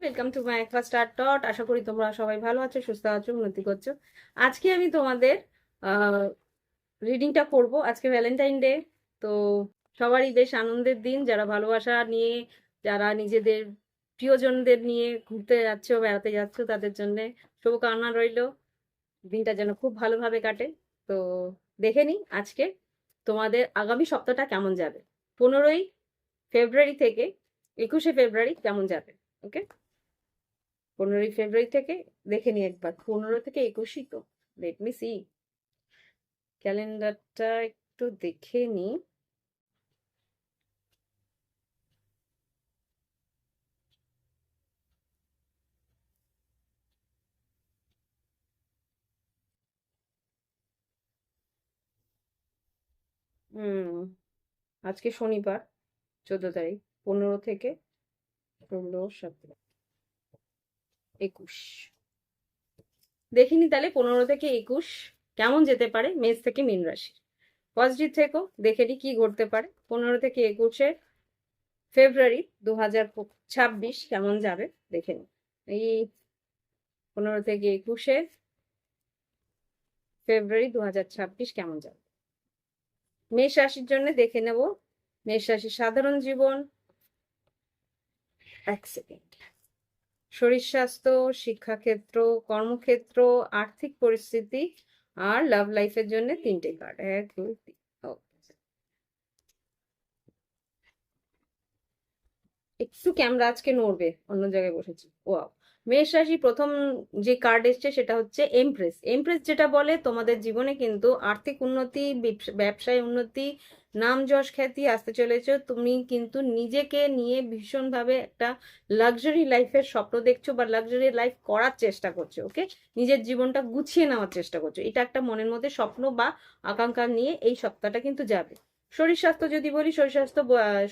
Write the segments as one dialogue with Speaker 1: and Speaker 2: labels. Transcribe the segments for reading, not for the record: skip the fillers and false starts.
Speaker 1: Welcome to my first start dot. আশা করি তোমরা সবাই ভালো আছো, সুস্থ আছো, উন্নতি করছো। আজকে আমি তোমাদের রিডিংটা করব। আজকে ভ্যালেন্টাইন ডে, তো সবারই বেশ আনন্দের দিন। যারা ভালোবাসা নিয়ে, যারা নিজেদের প্রিয়জনদের নিয়ে ঘুরতে যাচ্ছো, বেড়াতে যাচ্ছো, তাদের জন্য শুভকামনা রইল। দিনটা যেন খুব ভালোভাবে কাটে। তো দেখে নিই আজকে তোমাদের আগামী সপ্তাহটা কেমন যাবে। 15ই ফেব্রুয়ারি থেকে 21শে ফেব্রুয়ারি কেমন যাবে। ওকে, 15ই ফেব্রুয়ারি থেকে দেখে নি একবার। 15 থেকে 21ই তো। লেট মি সি ক্যালেন্ডারটা একটু দেখে নি। হুম, আজকে শনিবার, 14 তারিখ। 15 থেকে 16, 17, 21 দেখিনি। তাহলে 15 থেকে 21 কেমন যেতে পারে মেষ থেকে মীন রাশি। পজিটিভ থেকো, দেখে নি কি ঘটতে পারে 15 থেকে 21 ফেব্রুয়ারি 2026 কেমন যাবে দেখে নি। এই 15 থেকে 21 ফেব্রুয়ারি 2026 কেমন যাবে। মেষ রাশির জন্য দেখে নেব। মেষ রাশির সাধারণ জীবন, এক সেকেন্ড। শরীর স্বাস্থ্য, শিক্ষাক্ষেত্র, কর্মক্ষেত্র, আর্থিক পরিস্থিতি আর লাভ লাইফের জন্য 3টে কার্ড। 1 2 3। একটু ক্যামেরা আজকে নড়বে, অন্য জায়গায় বসেছি। ওয়াও। মেষ রাশি প্রথম যে কার্ড এসছে সেটা হচ্ছে এমপ্রেস। এমপ্রেস যেটা বলে তোমাদের জীবনে কিন্তু আর্থিক উন্নতি, ব্যবসায় উন্নতি, নাম যশ খ্যাতি আসতে চলেছে। তুমি কিন্তু নিজেকে নিয়ে ভীষণভাবে একটা লাক্সারি লাইফের স্বপ্ন দেখছো বা লাক্সারি লাইফ করার চেষ্টা করছো। ওকে, নিজের জীবনটা গুছিয়ে নেওয়ার চেষ্টা করছো। এটা একটা মনের মধ্যে স্বপ্ন বা আকাঙ্ক্ষা নিয়ে এই সপ্তাহটা কিন্তু যাবে। শরীর স্বাস্থ্য যদি বলি, শরীর স্বাস্থ্য,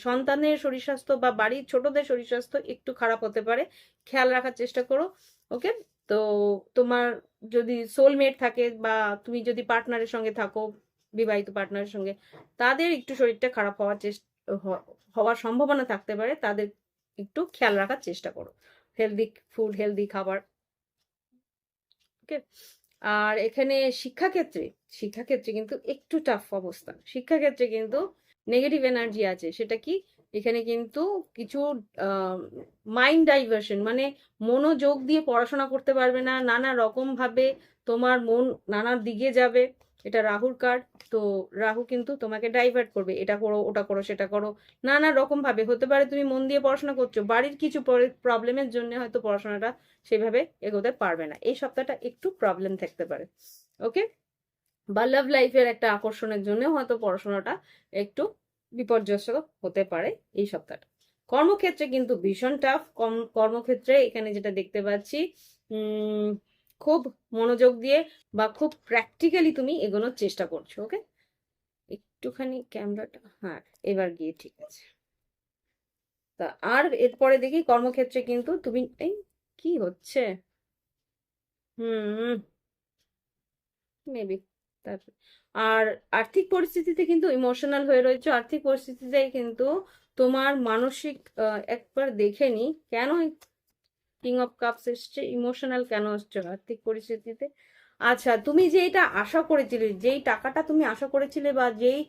Speaker 1: সন্তানের শরীর স্বাস্থ্য বা বাড়ির ছোটদের শরীর স্বাস্থ্য একটু খারাপ হতে পারে, খেয়াল রাখার চেষ্টা করো। ওকে, তো তোমার যদি সোলমেট থাকে বা তুমি যদি পার্টনারের সঙ্গে থাকো, বিবাহিত পার্টনারের সঙ্গে, তাদের একটু শরীরটা খারাপ হওয়ার সম্ভাবনা থাকতে পারে, তাদের একটু খেয়াল রাখার চেষ্টা করো। হেলদি ফুড, হেলদি খাবার। ওকে, আর এখানে শিক্ষাক্ষেত্রে, শিক্ষাক্ষেত্রে কিন্তু একটু টাফ অবস্থা। শিক্ষাক্ষেত্রে কিন্তু নেগেটিভ এনার্জি আছে। সেটা কি, এখানে কিন্তু কিছু মাইন্ড ডাইভার্সন, মানে মনোযোগ দিয়ে পড়াশোনা করতে পারবে না, নানা রকম ভাবে তোমার মন নানা দিকে যাবে। এটা রাহুর কার্ড। তো রাহু কিন্তু তোমাকে ডাইভার্ট করবে, এটা করো, ওটা করো, সেটা করো, নানা রকম ভাবে। হতে পারে তুমি মন দিয়ে পড়াশোনা করছো, বাড়ির কিছু প্রবলেমের জন্য হয়তো পড়াশোনাটা সেভাবে এগোতে পারবে না। এই সপ্তাহটা একটু প্রবলেম থাকতে পারে। ওকে, বা লাভ লাইফের একটা আকর্ষণের জন্য হয়তো পড়াশোনাটা একটু বিপর্যস্ত হতে পারে এই সপ্তাহটা। কর্মক্ষেত্রে কিন্তু ভীষণ টাফ। কর্মক্ষেত্রে এখানে যেটা দেখতে পাচ্ছি, খুব মনোযোগ দিয়ে বা খুব প্র্যাকটিক্যালি তুমি এগোনোর চেষ্টা করছো। ওকে, একটুখানি ক্যামেরাটা, হ্যাঁ এবার গিয়ে ঠিক আছে। তা আর এরপরে দেখি কর্মক্ষেত্রে কিন্তু তুমি, এই কি হচ্ছে, হুম, মেবি। তারপর আর আর্থিক পরিস্থিতিতে কিন্তু ইমোশনাল হয়ে রয়েছে। আর্থিক পরিস্থিতিতে কিন্তু তোমার মানসিক, একবার দেখে নি কেন কিং অফ কাপস এসছে, ইমোশনাল কেন হচ্ছে আর্থিক পরিস্থিতিতে। আচ্ছা, তুমি যেটা আশা করেছিলে, যেই টাকাটা তুমি আশা করেছিলে বা যেই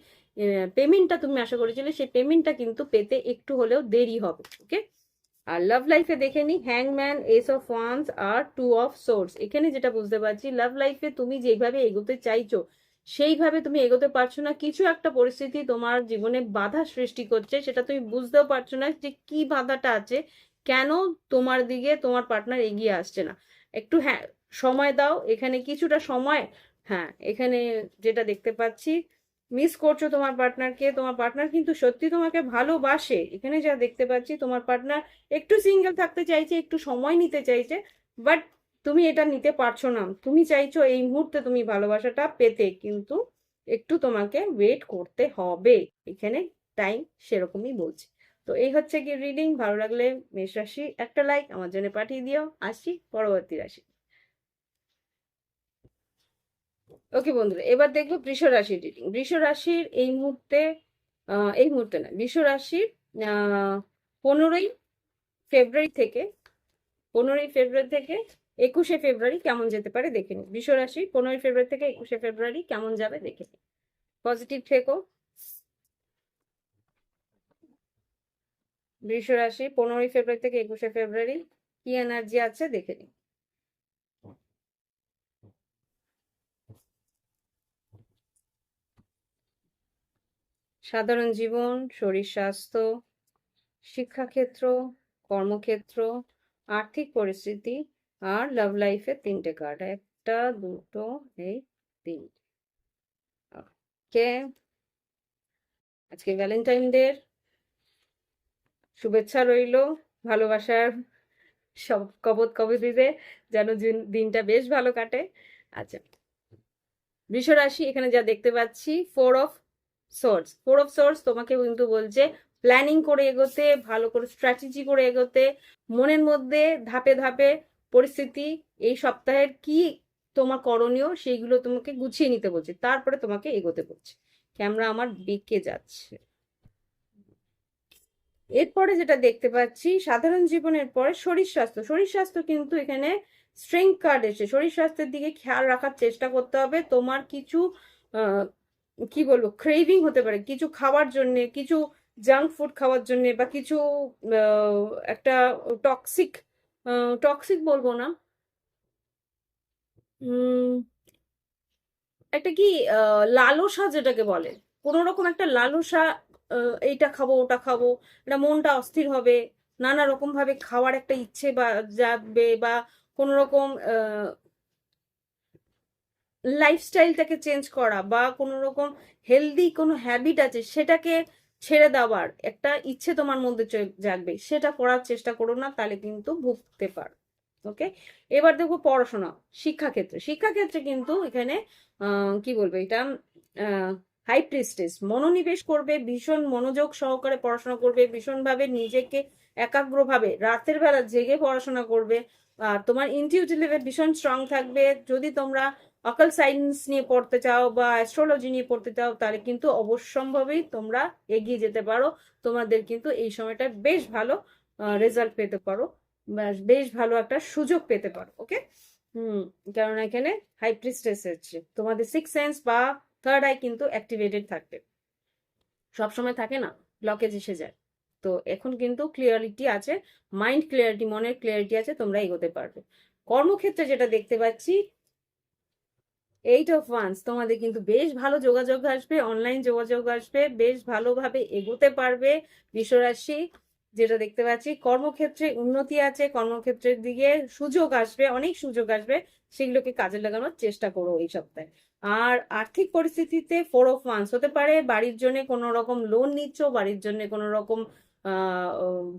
Speaker 1: পেমেন্টটা তুমি আশা করেছিলে, সেই পেমেন্টটা কিন্তু পেতে একটু হলেও দেরি হবে। ওকে, আর লাভ লাইফে দেখে নি হ্যাংম্যান, এস অফ ওয়ান্স আর 2 অফ সোর্স। এখানে যেটা বুঝতে পারছি, লাভ লাইফে তুমি যেভাবে এগোতে চাইছো সেইভাবে তুমি এগোতে পারছো না। কিছু একটা পরিস্থিতি তোমার জীবনে বাধা সৃষ্টি করছে, সেটা তুমি বুঝতেও পারছো না যে কি বাধাটা আছে, কেন তোমার দিকে তোমার পার্টনার এগিয়ে আসছে না। একটু হ্যাঁ সময় দাও, এখানে কিছুটা সময়। হ্যাঁ, এখানে যেটা দেখতে পাচ্ছি, মিস করছো তোমার পার্টনারকে। তোমার পার্টনার কিন্তু সত্যি তোমাকে ভালোবাসে। এখানে যা দেখতে পাচ্ছি, তোমার পার্টনার একটু সিঙ্গেল থাকতে চাইছে, একটু সময় নিতে চাইছে, বাট তুমি এটা নিতে পারছো না, তুমি চাইছো এই মুহূর্তে তুমি ভালোবাসাটা পেতে, কিন্তু একটু তোমাকে ওয়েট করতে হবে। এখানে টাইম সেরকমই বলছে। তো এই হচ্ছে কি রিডিং। ভালো লাগলে মেষ রাশি একটা লাইক আমার জন্য পাঠিয়ে দিও। আসছি পরবর্তী রাশি। ওকে বন্ধুরা, এবার দেখবো বৃষ রাশির রিডিং। বৃষ রাশির এই মুহূর্তে না, বৃষ রাশির 15ই ফেব্রুয়ারি থেকে 15ই ফেব্রুয়ারি থেকে 21শে ফেব্রুয়ারি কেমন যেতে পারে দেখে নিই। বৃষ রাশি 15ই ফেব্রুয়ারি থেকে 21শে ফেব্রুয়ারি কেমন যাবে দেখে নিই। পজিটিভ থেকো। বৃষ রাশি 15ই ফেব্রুয়ারি থেকে 21শে ফেব্রুয়ারি কি এনার্জি আছে দেখে নিই। সাধারণ জীবন, শরীর স্বাস্থ্য, শিক্ষাক্ষেত্র, কর্মক্ষেত্র, আর্থিক পরিস্থিতি আর লাভ লাইফের 3টে কার্ড, একটা দুটো এই 3টে। ওকে, আজকে ভ্যালেন্টাইন ডে শুভেচ্ছা রইলো। ভালোবাসার সব কবত কবতিতে যেন দিনটা বেশ ভালো কাটে। আচ্ছা, বৃষ রাশি এখানে যা দেখতে পাচ্ছি, 4 অফ সোর্স তোমাকে কিন্তু বলছে প্ল্যানিং করে এগোতে, ভালো করে স্ট্র্যাটেজি করে এগোতে, মনের মধ্যে ধাপে ধাপে পরিস্থিতি এই সপ্তাহের কি তোমার করণীয় সেইগুলো তোমাকে গুছিয়ে নিতে বলছে, তারপরে তোমাকে এগোতে বলছে। ক্যামেরা আমার বেঁকে যাচ্ছে। এরপরে যেটা দেখতে পাচ্ছি, সাধারণ জীবনের পরে শরীর স্বাস্থ্য কিন্তু এখানে স্ট্রেংথ কার্ড এসে, শরীর স্বাস্থ্যের দিকে খেয়াল রাখার চেষ্টা করতে হবে। তোমার কিছু কি বলবো, ক্রেভিং হতে পারে কিছু খাওয়ার জন্য, কিছু জাঙ্ক ফুড খাওয়ার জন্য, বা কিছু একটা টক্সিক টক্সিক বলবো না, একটা কি লালসা যেটাকে বলে, কোনো রকম একটা লালসা, এইটা খাবো ওটা খাবো, এটা মনটা অস্থির হবে, নানা রকম ভাবে খাওয়ার একটা ইচ্ছে বা যাবে, বা কোনো রকম লাইফস্টাইলটাকে চেঞ্জ করা, বা কোনো রকম হেলদি কোনো হ্যাবিট আছে সেটাকে ছেড়ে দেওয়ার একটা ইচ্ছে তোমার মধ্যে জাগবে, সেটা করার চেষ্টা করো না, তাহলে কিন্তু ভুগতে পারো। ওকে, এবার দেখো পড়াশোনা, শিক্ষাক্ষেত্রে কিন্তু এখানে কি বলবো এটা, হাই প্রিস্টেস মনোনিবেশ করবে, ভীষণ মনোযোগ সহকারে পড়াশোনা করবে, ভীষণভাবে নিজেকে একাগ্রভাবে রাতের বেলা জেগে পড়াশোনা করবে। আর তোমার ইনটিউটিভ লেভেল ভীষণ স্ট্রং থাকবে। যদি তোমরা অকাল সায়েন্স নিয়ে পড়তে চাও বা অ্যাস্ট্রোলজি নিয়ে পড়তে চাও, তাহলে কিন্তু অবশ্যম্ভাবেই তোমরা এগিয়ে যেতে পারো। তোমাদের কিন্তু এই সময়টা বেশ ভালো রেজাল্ট পেতে পারো, বেশ ভালো একটা সুযোগ পেতে পারো। ওকে, কারণ এখানে হাই প্রিস্টেস হচ্ছে, তোমাদের 6th সেন্স বা থার্ড আই কিন্তু অ্যাক্টিভেটেড থাকবে। সবসময় থাকে না, ব্লকেজ এসে যায়। তো এখন কিন্তু ক্লিয়ারিটি আছে, মাইন্ড ক্লিয়ারিটি, মনের ক্লিয়ারিটি আছে, তোমরা এগোতে পারবে। কর্মক্ষেত্রে যেটা দেখতে পাচ্ছি, 8 অফ ওয়ান্স, তোমাদের কিন্তু বেশ ভালো যোগাযোগ আসবে, অনলাইন যোগাযোগ আসবে, বেশ ভালোভাবে এগোতে পারবে বৃষরাশি। যেটা দেখতে পাচ্ছি, কর্মক্ষেত্রে উন্নতি আছে, কর্মক্ষেত্রের দিকে সুযোগ আসবে, অনেক সুযোগ আসবে, সেগুলোকে কাজে লাগানোর চেষ্টা করো এই সপ্তাহে। আর আর্থিক পরিস্থিতিতে 4 অফ ওয়ান্স হতে পারে বাড়ির জন্য কোনো রকম লোন নিচ্ছ, বাড়ির জন্য কোনো রকম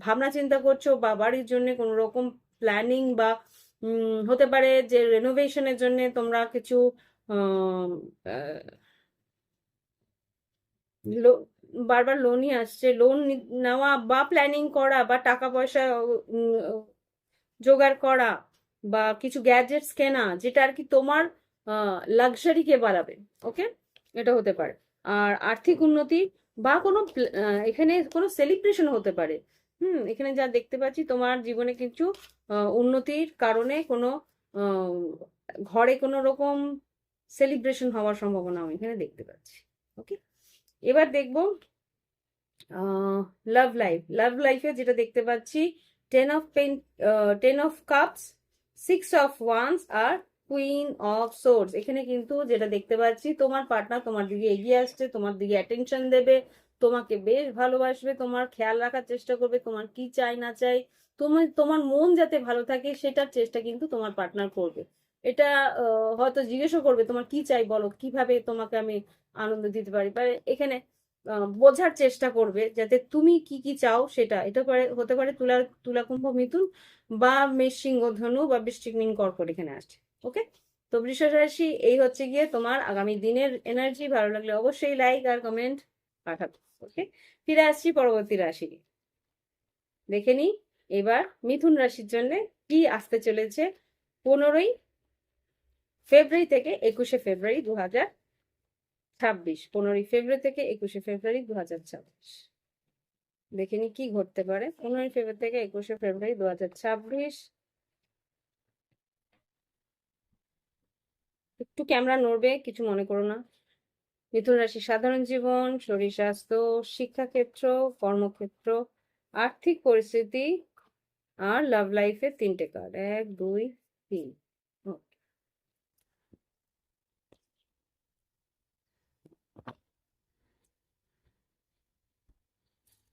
Speaker 1: ভাবনা চিন্তা করছো, বা বাড়ির জন্য কোনো রকম প্ল্যানিং, বা হতে পারে যে রেনোভেশনের জন্য তোমরা কিছু বারবার লোনই আসছে, লোন নেওয়া বা প্ল্যানিং করা, বা টাকা পয়সা জোগাড় করা, বা কিছু গ্যাজেটস কেনা, যেটা আর কি তোমার লাক্সারিকে বাড়াবে। ওকে, এটা হতে পারে। আর আর্থিক উন্নতি বা কোনো এখানে কোনো সেলিব্রেশন হতে পারে। এখানে যা দেখতে পাচ্ছি, তোমার জীবনে কিছু উন্নতির কারণে কোনো ঘরে কোনো রকম সেলিব্রেশন হওয়ার সম্ভাবনা আমি এখানে দেখতে পাচ্ছি। ওকে, এবার দেখবো লাভ লাইফে যেটা দেখতে পাচ্ছি, 10 অফ কাপস, 6 অফ ওয়ান্স আর কুইন অফ সোর্স। এখানে কিন্তু যেটা দেখতে পাচ্ছি, তোমার পার্টনার তোমার দিকে এগিয়ে আসছে, তোমার দিকে অ্যাটেনশন দেবে, তোমাকে বেশ ভালোবাসবে, তোমার খেয়াল রাখার চেষ্টা করবে, তোমার কি চাই না চাই, তোমার মন যাতে ভালো থাকে সেটার চেষ্টা কিন্তু তোমার পার্টনার করবে। এটা হয়তো জিজ্ঞেসও করবে তোমার কি চাই বলো, কিভাবে তোমাকে আমি আনন্দ দিতে পারি। এখানে বোঝার চেষ্টা করবে যাতে তুমি কি কি চাও সেটা। এটা হতে পারে তুলা তুলা কুম্ভ মিথুন, বা মেষ সিংহ ধনু, বা বৃশ্চিক মীন কর্কট এখানে আসছে। ওকে, তো বৃষ রাশি এই হচ্ছে গিয়ে তোমার আগামী দিনের এনার্জি। ভালো লাগলে অবশ্যই লাইক আর কমেন্ট পাঠাবে। ওকে, ফিরে আসছি পরবর্তী রাশি দেখে নি। এবার মিথুন রাশির জন্য কি আসতে চলেছে 15ই ফেব্রুয়ারি থেকে 21শে ফেব্রুয়ারি 2026। 15ই ফেব্রুয়ারি থেকে 21শে ফেব্রুয়ারি 2026 দেখে নি কি ঘটতে পারে 15ই ফেব্রুয়ারি থেকে 21শে ফেব্রুয়ারি 2026। একটু ক্যামেরা নড়বে, কিছু মনে করো না। মিথুন রাশি সাধারণ জীবন, শরীর স্বাস্থ্য, শিক্ষাক্ষেত্র, কর্মক্ষেত্র, আর্থিক পরিস্থিতি আর লাভ লাইফের 3টে কার্ড, 1 2 3।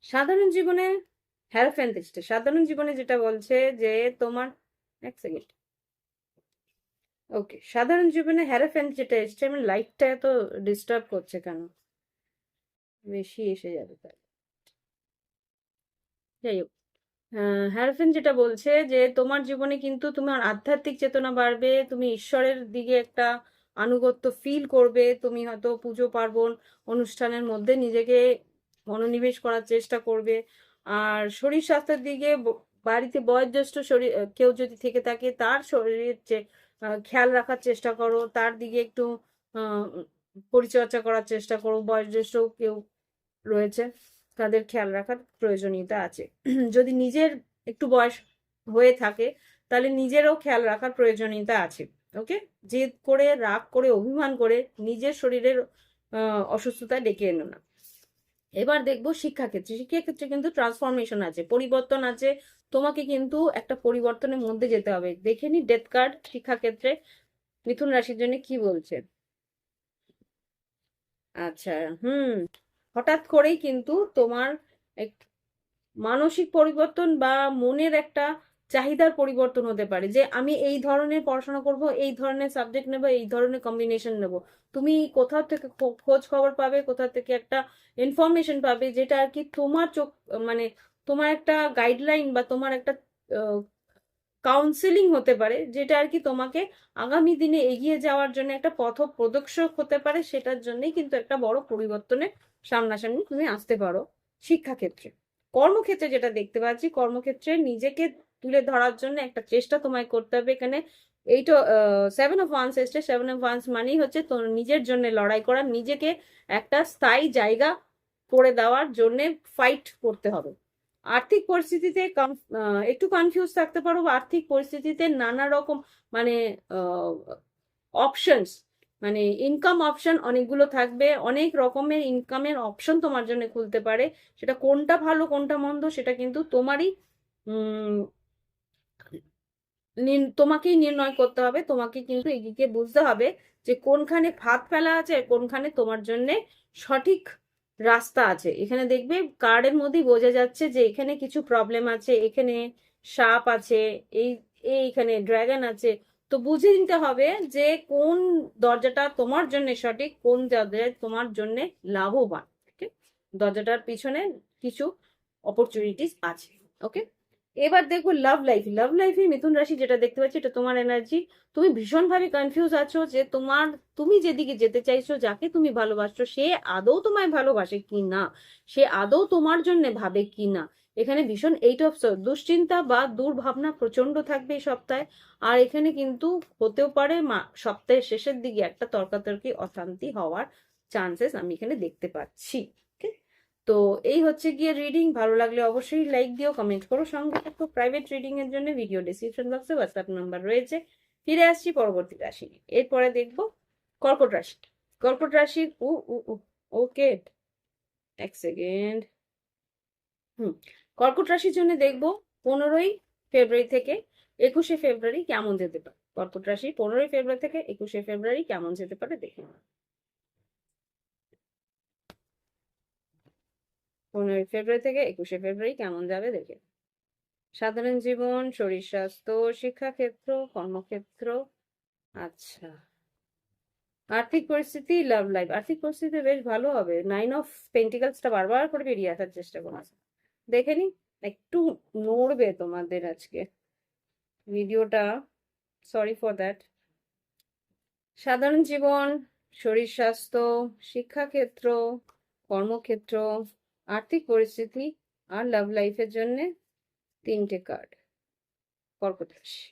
Speaker 1: সাধারণ জীবনে হ্যারোফ্যান্ট এসছে। সাধারণ জীবনে যেটা বলছে যে তোমার, এক সেকেন্ড, ওকে, সাধারণ জীবনে হ্যারোফ্যান্ট যেটা এসছে, আমার লাইফটা এত ডিস্টার্ব করছে কেন, বেশি এসে যাবে তাই। যাই হোক, হ্যারোফেন যেটা বলছে যে তোমার জীবনে কিন্তু তোমার আধ্যাত্মিক চেতনা বাড়বে, তুমি ঈশ্বরের দিকে একটা আনুগত্য ফিল করবে, তুমি হয়তো পুজো পার্বণ অনুষ্ঠানের মধ্যে নিজেকে মনোনিবেশ করার চেষ্টা করবে। আর শরীর স্বাস্থ্যের দিকে বাড়িতে বয়োজ্যেষ্ঠ শরীর কেউ যদি থেকে থাকে তার শরীরের খেয়াল রাখার চেষ্টা করো, তার দিকে একটু আহ পরিচর্যা করার চেষ্টা করো। বয়োজ্যেষ্ঠ কেউ রয়েছে তাদের খেয়াল রাখার প্রয়োজনীয়তা আছে। যদি নিজের একটু বয়স হয়ে থাকে তাহলে নিজেরও খেয়াল রাখার প্রয়োজনীয়তা আছে। ওকে, জেদ করে, রাগ করে, অভিমান করে নিজের শরীরের অসুস্থতা ডেকে এনো না। এবার দেখবো শিক্ষাক্ষেত্রে। শিক্ষাক্ষেত্রে কিন্তু ট্রান্সফরমেশন আছে, পরিবর্তন আছে, তোমাকে কিন্তু একটা পরিবর্তনের মধ্যে যেতে হবে। দেখে নি ডেথ কার্ড শিক্ষাক্ষেত্রে মিথুন রাশির জন্য কি বলছে। আচ্ছা, হঠাৎ করেই কিন্তু তোমার এক মানসিক পরিবর্তন বা মনের একটা চাহিদার পরিবর্তন হতে পারে, যে আমি এই ধরনের পড়াশোনা করব, এই ধরনের সাবজেক্ট নেব, এই ধরনের কম্বিনেশন নেব। তুমি কোথাও থেকে খোঁজ খবর পাবে, কোথা থেকে একটা ইনফরমেশন পাবে, যেটা আর কি তোমার চোখ, মানে তোমার একটা গাইডলাইন বা তোমার একটা কাউন্সিলিং হতে পারে, যেটা আর কি তোমাকে আগামী দিনে এগিয়ে যাওয়ার জন্য একটা পথ প্রদর্শক হতে পারে। সেটার জন্যই কিন্তু একটা বড় পরিবর্তনের সামনাসামনি তুমি আসতে পারো শিক্ষাক্ষেত্রে। কর্মক্ষেত্রে যেটা দেখতে পাচ্ছি, কর্মক্ষেত্রে নিজেকে তুলে ধরার জন্য একটা চেষ্টা তোমায় করতে হবে। এখানে এইটা 7 অফ ওয়ান্স এসছে। 7 অফ ওয়ান্স মানেই হচ্ছে তো নিজের জন্য লড়াই করা, নিজেকে একটা স্থায়ী জায়গা করে দেওয়ার জন্য ফাইট করতে হবে। আর্থিক পরিস্থিতিতে একটু কনফিউজ থাকতে পারো, বা আর্থিক পরিস্থিতিতে নানা রকম মানে অপশনস, মানে ইনকাম অপশন অনেকগুলো থাকবে, অনেক রকমের ইনকামের অপশন তোমার জন্য খুলতে পারে। সেটা কোনটা ভালো কোনটা মন্দ সেটা কিন্তু তোমারই তোমাকেই নির্ণয় করতে হবে। তোমাকে কিন্তু এদিকে বুঝতে হবে যে কোনখানে ফাঁদ ফেলা আছে, কোনখানে তোমার জন্য সঠিক রাস্তা আছে। এখানে দেখবে কার্ডের মধ্যেই বোঝা যাচ্ছে যে এখানে কিছু প্রবলেম আছে, এখানে সাপ আছে, এই এইখানে ড্রাগন আছে। তো বুঝে নিতে হবে যে কোন দরজাটা তোমার জন্য সঠিক, কোন দরজায় তোমার জন্য লাভবান। ওকে, দরজাটার পিছনে কিছু অপরচুনিটিস আছে। ওকে, এবার দেখো লাভ লাইফ। লাভ লাইফে মিথুন রাশি যেটা দেখতে পাচ্ছি, এটা তোমার এনার্জি। তুমি ভীষণভাবে কনফিউজ আছো যে তুমি যেদিকে যেতে চাইছো, যাকে তুমি ভালোবাসছো, সে আদৌ তোমায় ভালোবাসে কি না, সে আদৌ তোমার জন্য ভাবে কি না। এখানে ভীষণ দুশ্চিন্তা বা দুর্ভাবনা প্রচন্ড থাকবে এই সপ্তাহে। আর এখানে কিন্তু হতেও পারে সপ্তাহের শেষের দিকে একটা তর্কাতর্কি, অশান্তি হওয়ার চান্সেস আমি এখানে দেখতে পাচ্ছি। তো এই হচ্ছে গিয়ে রিডিং। ভালো লাগলে অবশ্যই লাইক দিও, কমেন্ট করো। সঙ্গে থাকো প্রাইভেট রিডিং এর জন্য ভিডিও ডিসক্রিপশন বক্সে হোয়াটসঅ্যাপ নাম্বার রয়েছে। ফিরে আসছি পরবর্তী রাশি। এরপরে দেখবো কর্কট রাশি। কর্কট রাশি ওকে, এক সেকেন্ড। কর্কট রাশির জন্য দেখবো 15ই ফেব্রুয়ারি থেকে 21শে ফেব্রুয়ারি কেমন যেতে পারে। কর্কট রাশি 15ই ফেব্রুয়ারি থেকে 21শে ফেব্রুয়ারি কেমন যেতে পারে দেখে। 15ই ফেব্রুয়ারি থেকে 21শে ফেব্রুয়ারি কেমন যাবে দেখে। সাধারণ জীবন, শরীর স্বাস্থ্য, শিক্ষাক্ষেত্র, কর্মক্ষেত্র। আচ্ছা, আর্থিক পরিস্থিতি, লাভ লাইফ। আর্থিক পরিস্থিতি বেশ ভালো হবে। 9 অফ পেন্টিকলসটা বারবার করে বেরিয়ে আসার চেষ্টা করছে। দেখে নি, একটু নড়বে তোমাদের আজকে ভিডিওটা, সরি ফর দ্যাট। সাধারণ জীবন, শরীর স্বাস্থ্য, শিক্ষাক্ষেত্র, কর্মক্ষেত্র, আর্থিক পরিস্থিতি আর লাভ লাইফের জন্য 3টে কার্ড। কর্কট রাশি।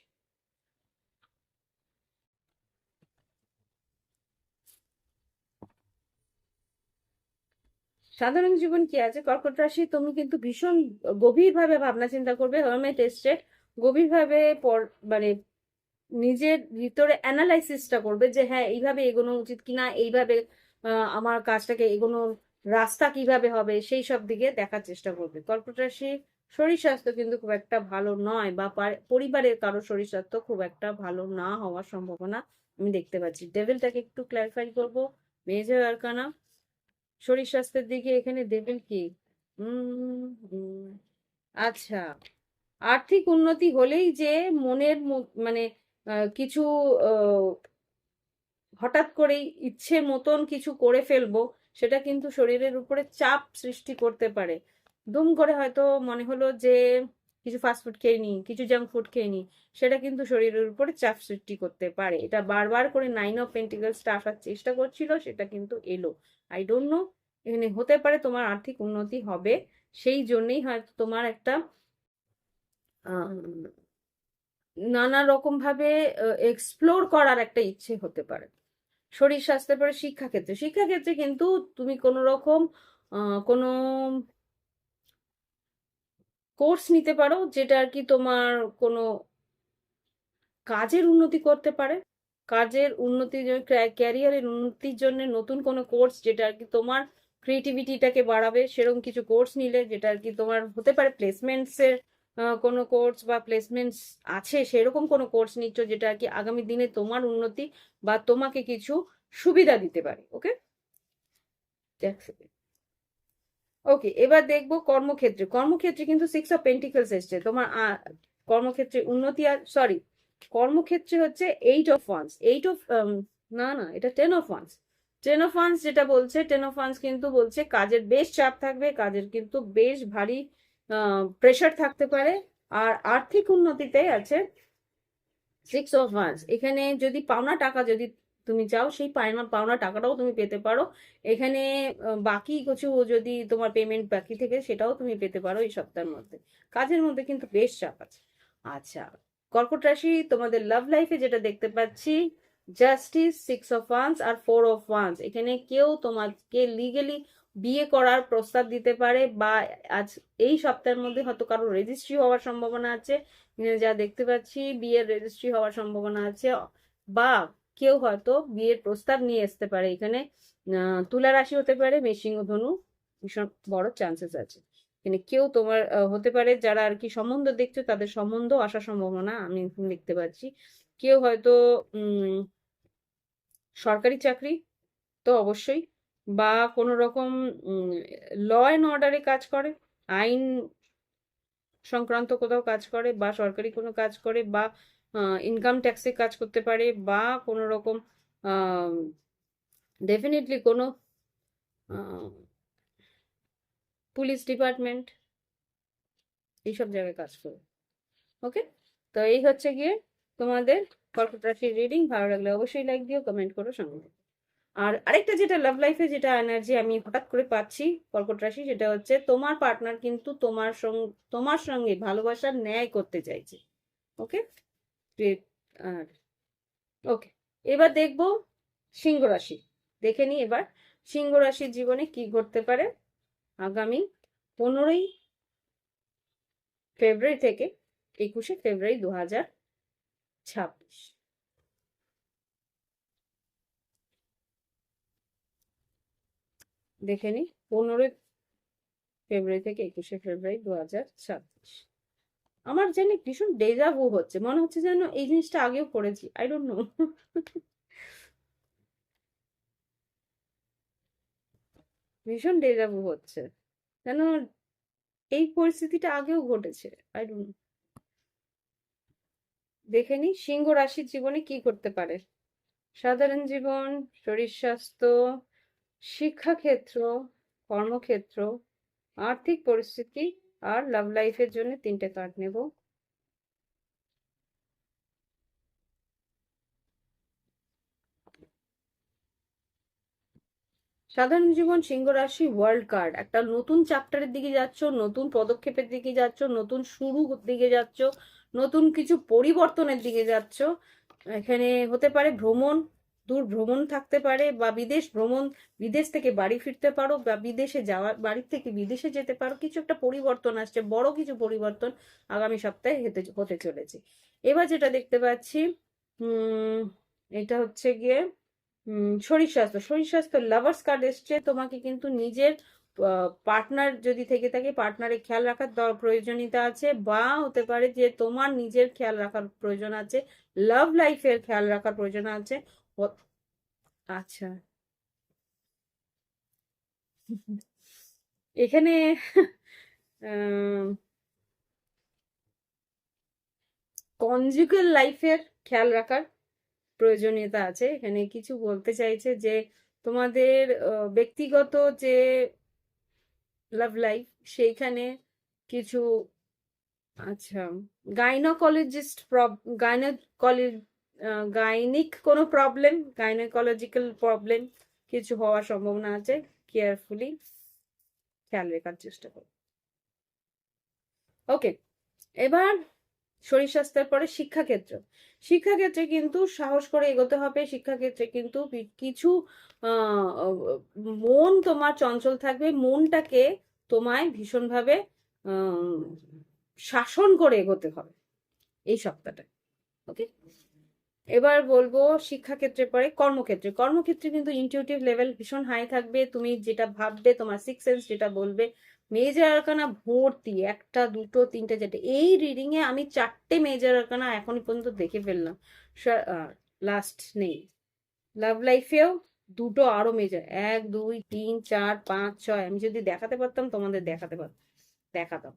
Speaker 1: সাধারণ জীবন কি আছে, কর্কট রাশি তুমি কিন্তু ভীষণ গভীরভাবে ভাবনা চিন্তা করবে, হারমেট এসছে, গভীরভাবে মানে নিজের ভিতরে অ্যানালাইসিসটা করবে যে হ্যাঁ এইভাবে এগোনো উচিত কিনা, এইভাবে আমার কাজটাকে এগোনোর রাস্তা কিভাবে হবে, সেই সব দিকে দেখার চেষ্টা করবে। কর্কট রাশি শরীর স্বাস্থ্য কিন্তু খুব একটা ভালো নয়, বা পরিবারের কারো শরীর স্বাস্থ্য খুব একটা ভালো না হওয়ার সম্ভাবনা আমি দেখতে পাচ্ছি। ডেভিলটাকে একটু ক্ল্যারিফাই করবো। মেজর আরকানা, শরীর স্বাস্থ্যের দিকে এখানে ডেভিল কি, আচ্ছা, আর্থিক উন্নতি হলেই যে মনের মানে কিছু আহ, হঠাৎ করেই ইচ্ছে মতন কিছু করে ফেলবো, সেটা কিন্তু শরীরের উপরে চাপ সৃষ্টি করতে পারে। দুম করে হয়তো মনে হলো যে কিছু ফাস্টফুড খেয়ে নিই, কিছু জাঙ্ক ফুড খেয়ে নিই, সেটা কিন্তু শরীরের উপরে চাপ সৃষ্টি করতে পারে। এটা বারবার করে 9 অফ পেন্টিকলসটা আসার চেষ্টা করছিল, সেটা কিন্তু এলো। আই ডোন্ট নো, এখানে হতে পারে তোমার আর্থিক উন্নতি হবে, সেই জন্যই হয়তো তোমার একটা নানা রকম ভাবে এক্সপ্লোর করার একটা ইচ্ছে হতে পারে। শরীর স্বাস্থ্যের পরে শিক্ষাক্ষেত্রে, শিক্ষাক্ষেত্রে কিন্তু তুমি কোনো রকম কোনো কোর্স নিতে পারো, যেটা আর কি তোমার কোনো কাজের উন্নতি করতে পারে। কাজের উন্নতির জন্য, ক্যারিয়ারের উন্নতির জন্য নতুন কোনো কোর্স, যেটা আর কি তোমার ক্রিয়েটিভিটিটাকে বাড়াবে, সেরকম কিছু কোর্স নিলে, যেটা আর কি তোমার হতে পারে প্লেসমেন্টসের কোনো কোর্স, বা প্লেসমেন্টস আছে সেরকম কোনো কোর্স নিচ্ছ, যেটা আর কি আগামী দিনে তোমার উন্নতি বা তোমাকে কিছু সুবিধা দিতে পারে। ওকে, ওকে, এবার দেখবো কর্মক্ষেত্রে। কর্মক্ষেত্রে কিন্তু 6 অফ পেন্টিকলস এসছে তোমার, কর্মক্ষেত্রে উন্নতি, আর সরি, কর্মক্ষেত্রে হচ্ছে 8 অফ ওয়ান্স, না না, এটা 10 অফ ওয়ান্স। 10 অফ ওয়ান্স যেটা বলছে, 10 অফ ওয়ান্স কিন্তু বলছে কাজের বেশ চাপ থাকবে, কাজের কিন্তু বেশ ভারী প্রেশার থাকতে পারে। আর আর্থিক উন্নতিতে আছে 6 অফ ওয়ান্স। এখানে যদি পাওনা টাকা যদি তুমি চাও, সেই পাওনা পাওনা টাকাটাও তুমি পেতে পারো এখানে। বাকি কিছু যদি তোমার পেমেন্ট বাকি থেকে, সেটাও তুমি পেতে পারো এই সপ্তাহের মধ্যে। কাজের মধ্যে কিন্তু বেশ চাপ আছে। আচ্ছা, কর্কট রাশি তোমাদের লাভ লাইফে যেটা দেখতে পাচ্ছি, জাস্টিস, 6 অফ ওয়ান্স আর 4 অফ ওয়ান্স। এখানে কেউ তোমাকে লিগেলি বিয়ে করার প্রস্তাব দিতে পারে, বা আজ এই সপ্তাহের মধ্যে হয়তো কারো রেজিস্ট্রি হওয়ার সম্ভাবনা আছে। যা দেখতে পাচ্ছি বিয়ের রেজিস্ট্রি হওয়ার সম্ভাবনা আছে, বা কেউ হয়তো বিয়ের প্রস্তাব নিয়ে আসতে পারে এখানে। তুলা রাশি হতে পারে, মেষিং ধনু, ভীষণ বড় চান্সেস আছে এখানে। কেউ তোমার হতে পারে, যারা আর কি সম্বন্ধ দেখছো তাদের সম্বন্ধ আসার সম্ভাবনা আমি দেখতে পাচ্ছি। কেউ হয়তো সরকারি চাকরি তো অবশ্যই, বা কোনো রকম ল অ্যান্ড অর্ডারে কাজ করে, আইন সংক্রান্ত কোথাও কাজ করে, বা সরকারি কোনো কাজ করে, বা ইনকাম ট্যাক্সে কাজ করতে পারে, বা কোনো রকম ডেফিনেটলি কোনো পুলিশ ডিপার্টমেন্ট, এইসব জায়গায় কাজ করে। ওকে, তো এই হচ্ছে গিয়ে তোমাদের কর্কট রাশির রিডিং। ভালো লাগলে অবশ্যই লাইক দিও, কমেন্ট করো, সঙ্গে। আর আরেকটা যেটা লাভ লাইফে যেটা এনার্জি আমি হঠাৎ করে পাচ্ছি কর্কট রাশি, সেটা হচ্ছে তোমার পার্টনার কিন্তু তোমার সঙ্গে ভালোবাসার ন্যায় করতে চাইছে। ওকে, আর ওকে, এবার দেখবো সিংহ রাশি। দেখে নি এবার সিংহ রাশির জীবনে কি ঘটতে পারে আগামী 15ই ফেব্রুয়ারি থেকে 21শে ফেব্রুয়ারি 2026। দেখে নি 15ই ফেব্রুয়ারি থেকে 21শে ফেব্রুয়ারি 2026। আমার জানি ভীষণ ডেজা ভু হচ্ছে, মনে হচ্ছে যেন এই জিনিসটা আগেও করেছি, আই ডোন্ট নো। ভীষণ ডেজা ভু হচ্ছে, যেন এই পরিস্থিতিটা আগেও ঘটেছে, আই ডোন্ট নো। দেখে নি সিংহ রাশির জীবনে কি করতে পারে। সাধারণ জীবন, শরীর স্বাস্থ্য, শিক্ষাক্ষেত্র, কর্মক্ষেত্র, আর্থিক পরিস্থিতি আর লাভ লাইফের জন্য 3টে কার্ড নেব। সাধারণ জীবন, সিংহ রাশি, ওয়ার্ল্ড কার্ড। একটা নতুন চ্যাপ্টারের দিকে যাচ্ছ, নতুন পদক্ষেপের দিকে যাচ্ছ, নতুন শুরুর দিকে যাচ্ছ, নতুন কিছু পরিবর্তনের দিকে যাচ্ছ। এখানে হতে পারে ভ্রমণ, দূর ভ্রমণ থাকতে পারে, বা বিদেশ ভ্রমণ, বিদেশ থেকে বাড়ি ফিরতে পারো, বা বিদেশে যাওয়া, বাড়ির থেকে বিদেশে যেতে পারো। কিছু একটা পরিবর্তন আসছে, বড় কিছু পরিবর্তন আগামী সপ্তাহে হতে চলেছে। এবার যেটা দেখতে পাচ্ছি, এটা হচ্ছে গিয়ে শরীর স্বাস্থ্য। শরীর স্বাস্থ্য লাভার্স কার্ড এসছে। তোমাকে কিন্তু নিজের পার্টনার যদি থেকে থাকে, পার্টনারের খেয়াল রাখার প্রয়োজনীয়তা আছে, বা হতে পারে যে তোমার নিজের খেয়াল রাখার প্রয়োজন আছে, লাভ লাইফের খেয়াল রাখার প্রয়োজন আছে। আচ্ছা, এখানে কনজুগাল লাইফের খেয়াল রাখার প্রয়োজনীয়তা আছে। এখানে কিছু বলতে চাইছে যে তোমাদের ব্যক্তিগত যে লাভ লাইফ, সেইখানে কিছু, আচ্ছা, গাইনোকোলজিস্ট গাইনোকোলজি গাইনিক কোনো প্রবলেম, গাইনোকোলজিক্যাল প্রবলেম কিছু হওয়ার সম্ভাবনা আছে। কেয়ারফুলি খেয়াল রাখার চেষ্টা করো। ওকে, এবার শরীর স্বাস্থ্যের পরে শিক্ষাক্ষেত্র। শিক্ষাক্ষেত্রে কিন্তু সাহস করে এগোতে হবে। শিক্ষাক্ষেত্রে কিন্তু কিছু মন তোমার চঞ্চল থাকবে, মনটাকে তোমায় ভীষণভাবে শাসন করে এগোতে হবে এই সপ্তাহটা। ওকে, এবার বলবো শিক্ষাক্ষেত্রে পরে কর্মক্ষেত্রে। কর্মক্ষেত্রে কিন্তু ইনটিউটিভ লেভেল ভীষণ হাই থাকবে। তুমি যেটা ভাববে, তোমার সিক্স সেন্স যেটা বলবে। মেজর আরকানা ভর্তি, 1টা 2টো 3টে 4টে। এই রিডিং এ আমি 4টে মেজর আরকানা এখন পর্যন্ত দেখে ফেললাম। লাস্ট নেই। লাভ লাইফেও 2টো আরো মেজর, 1 2 3 4 5 6। আমি যদি দেখাতে পারতাম তোমাদের দেখাতে পারতাম, দেখাতাম।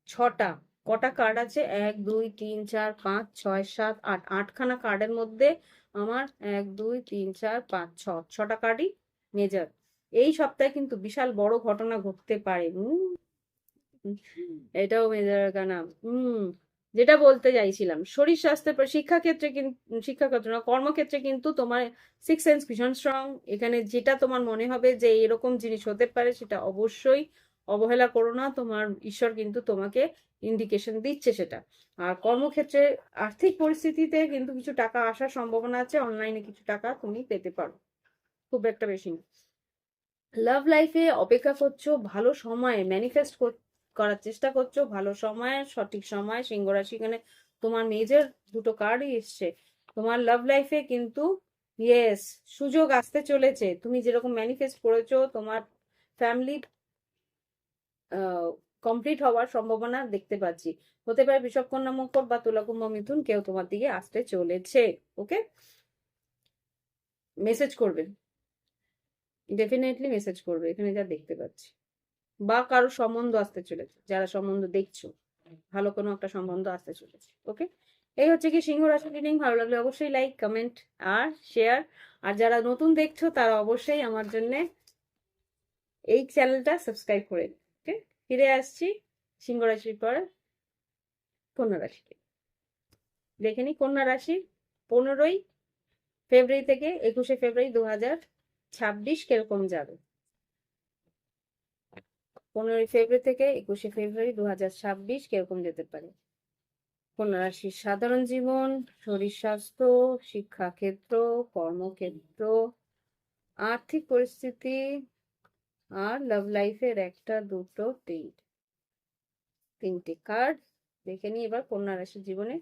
Speaker 1: 6টা কটা কার্ড আছে? 1 2 3 4 5 6 7 8, 8খানা কার্ডের মধ্যে আমার 1 2 3 4 5 6টা কার্ডই মেজর। এই সপ্তাহে কিন্তু বিশাল বড় ঘটনা ঘটতে পারে। এটাও মেজর কানা। যেটা বলতে চাইছিলাম, শরীর স্বাস্থ্যের পর শিক্ষাক্ষেত্রে কিন্তু, শিক্ষাক্ষেত্রে না, কর্মক্ষেত্রে কিন্তু তোমার সিক্স সেন্স ভীষণ স্ট্রং। এখানে যেটা তোমার মনে হবে যে এরকম জিনিস হতে পারে, সেটা অবশ্যই অবহেলা করো না। তোমার ঈশ্বর কিন্তু তোমাকে ইন্ডিকেশন দিচ্ছে সেটা। আর কর্মক্ষেত্রে আর্থিক পরিস্থিতিতে কিন্তু কিছু টাকা আসার সম্ভাবনা আছে। অনলাইনে কিছু টাকা তুমি পেতে পারো, খুব একটা বেশি না। লাভ লাইফে অপেক্ষা করছো ভালো সময়ে, ম্যানিফেস্ট করার চেষ্টা করছো ভালো সময়, সঠিক সময়। সিংহ রাশি, এখানে তোমার মেজর 2টো কার্ডই এসছে। তোমার লাভ লাইফে কিন্তু ইয়েস, সুযোগ আসতে চলেছে। তুমি যেরকম ম্যানিফেস্ট করেছো, তোমার ফ্যামিলি কমপ্লিট হওয়ার সম্ভাবনা দেখতে পাচ্ছি। হতে পারে বৃষভ, কন্যা, মকর বা তুলা, কুম্ভ, মিথুন, কেউ তোমার দিকে আসতে চলেছে। ওকে, মেসেজ করবে, ডেফিনেটলি মেসেজ করবে এখানে যা দেখতে পাচ্ছি। বা কারো সম্বন্ধ আসতে চলেছে, যারা সম্বন্ধ দেখছো, ভালো কোনো একটা সম্বন্ধ আসতে চলেছে। ওকে, এই হচ্ছে কি সিংহ রাশি রিডিং। ভালো লাগলে অবশ্যই লাইক, কমেন্ট আর শেয়ার। আর যারা নতুন দেখছো তারা অবশ্যই আমার জন্য এই চ্যানেলটা সাবস্ক্রাইব করে। ওকে, ফিরে আসছি সিংহ রাশির পর কন্যা রাশিতে। দেখে নি কন্যা রাশি 15ই ফেব্রুয়ারি থেকে 21শে ফেব্রুয়ারি 2026 কিরকম যাবে। 15ই ফেব্রুয়ারি থেকে 21শে ফেব্রুয়ারি 2026 কিরকম যেতে পারে। কন্যা রাশির সাধারণ জীবন, শরীর স্বাস্থ্য, শিক্ষাক্ষেত্র, কর্মক্ষেত্র, আর্থিক পরিস্থিতি আর লাভ লাইফের 1টা 2টো 3টে কার্ড দেখে নিই। এবার কন্যা রাশির জীবনে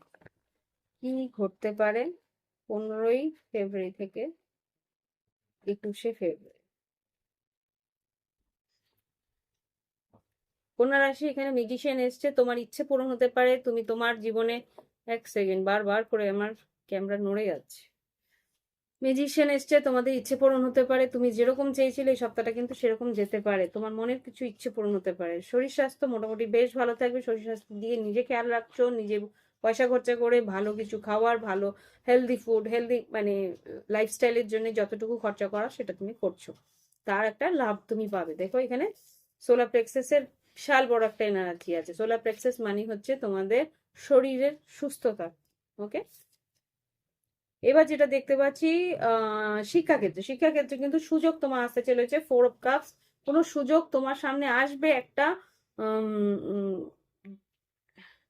Speaker 1: কি ঘটতে পারে 15ই ফেব্রুয়ারি থেকে 21শে ফেব্রুয়ারি। কন্যা রাশি, এখানে ম্যাজিশিয়ান এসছে। তোমার ইচ্ছে পূরণ হতে পারে। তুমি তোমার জীবনে, 1 সেকেন্ড, বারবার করে আমার ক্যামেরা নড়ে যাচ্ছে। ম্যাজিশিয়ান এসছে, তোমাদের ইচ্ছে পূরণ হতে পারে। তুমি যেরকম চেয়েছিলে এই সপ্তাহটা কিন্তু সেরকম যেতে পারে। তোমার মনের কিছু ইচ্ছে পূরণ হতে পারে। শরীর স্বাস্থ্য মোটামুটি বেশ ভালো থাকবে। শরীর স্বাস্থ্য দিয়ে নিজে খেয়াল রাখছো, নিজে পয়সা খরচা করে ভালো কিছু খাওয়ার, ভালো হেলদি ফুড, হেলদি মানে লাইফস্টাইলের জন্য যতটুকু খরচা করা সেটা তুমি করছো, তার একটা লাভ তুমি পাবে। দেখো এখানে সোলার প্লেক্সাসের বিশাল বড় একটা এনার্জি আছে। সোলার প্লেক্সাস মানে হচ্ছে তোমাদের শরীরের সুস্থতা। ওকে, এবার যেটা দেখতে পাচ্ছি শিক্ষাক্ষেত্রে, শিক্ষাক্ষেত্রে কিন্তু সুযোগ তোমার আসতে চলেছে। 4 অফ কাপস, কোনো সুযোগ তোমার সামনে আসবে একটা,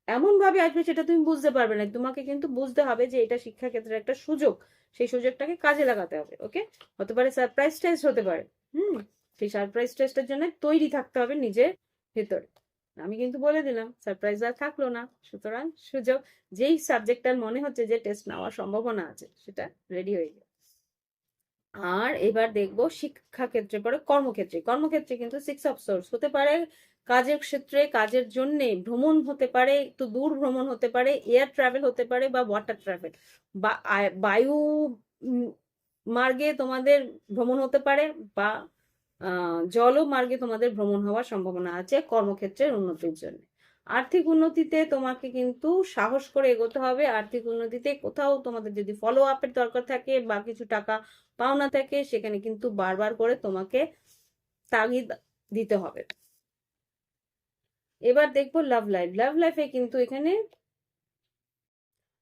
Speaker 1: এমন ভাবে আসবে সেটা তুমি বুঝতে পারবে না, তোমাকে কিন্তু বুঝতে হবে যে এটা শিক্ষাক্ষেত্রের একটা সুযোগ, সেই সুযোগটাকে কাজে লাগাতে হবে। ওকে, হতে পারে সারপ্রাইজ টেস্ট, হতে পারে সেই সারপ্রাইজ টেস্টের জন্য তৈরি থাকতে হবে নিজের ভেতরে। আমি কিন্তু বলে দিলাম সারপ্রাইজ আর থাকলো না, সুতরাং সুযোগ, যেই সাবজেক্টটার মনে হচ্ছে যে টেস্ট নেওয়ার সম্ভাবনা আছে সেটা রেডি হয়ে যাবে। আর এবার দেখবো শিক্ষাক্ষেত্রে পরে কর্মক্ষেত্রে, কর্মক্ষেত্রে কিন্তু 6 অফ সোর্স হতে পারে কাজের ক্ষেত্রে, কাজের জন্য ভ্রমণ হতে পারে, একটু দূর ভ্রমণ হতে পারে, এয়ার ট্রাভেল হতে পারে বা ওয়াটার ট্রাভেল, বা বায়ু মার্গে তোমাদের ভ্রমণ হতে পারে, বা জল মার্গে তোমাদের ভ্রমণ হওয়ার সম্ভাবনা আছে কর্মক্ষেত্রের উন্নতির জন্য। আর্থিক উন্নতিতে তোমাকে কিন্তু সাহস করে এগোতে হবে। আর্থিক উন্নতিতে কোথাও তোমাদের যদি ফলো আপের দরকার থাকে বা কিছু টাকা পাওনা থাকে, সেখানে কিন্তু বারবার করে তোমাকে তাগিদ দিতে হবে। এবার দেখবো লাভ লাইফ, লাভ লাইফে কিন্তু এখানে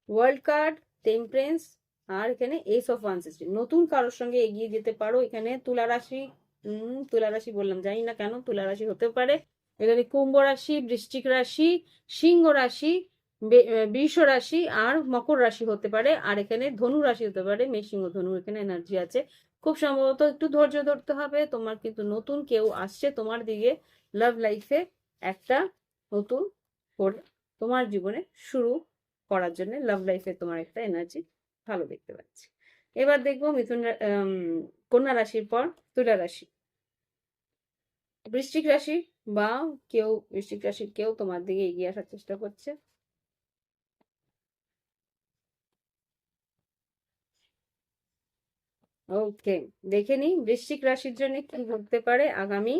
Speaker 1: ওয়ার্ল্ড কার্ড, টেম্পারেন্স, আর এখানে এস অফ ওয়ান্স, নতুন কারোর সঙ্গে এগিয়ে যেতে পারো। এখানে তুলা রাশি, তুলা রাশি বললাম, জানি না কেন তুলা রাশি হতে পারে। এখানে কুম্ভ রাশি, বৃশ্চিক রাশি, সিংহ রাশি, বৃষ রাশি আর মকর রাশি হতে পারে। আর এখানে ধনু রাশি হতে পারে, মেষ সিংহ ধনু এখানে এনার্জি আছে। খুব সম্ভবত একটু ধৈর্য ধরতে হবে, তোমার কিন্তু নতুন কেউ আসছে তোমার দিকে লাভ লাইফে, একটা নতুন করে তোমার জীবনে শুরু করার জন্য লাভ লাইফে তোমার একটা এনার্জি ভালো দেখতে পাচ্ছি। এবার দেখবো কন্যা রাশির পর তুলা রাশি, বৃশ্চিক রাশি বা কেউ বৃশ্চিক রাশির কেউ তোমার দিকে এগিয়ে আসার চেষ্টা করছে। ওকে, দেখে নি বৃশ্চিক রাশির জন্য কি ঘটতে পারে আগামী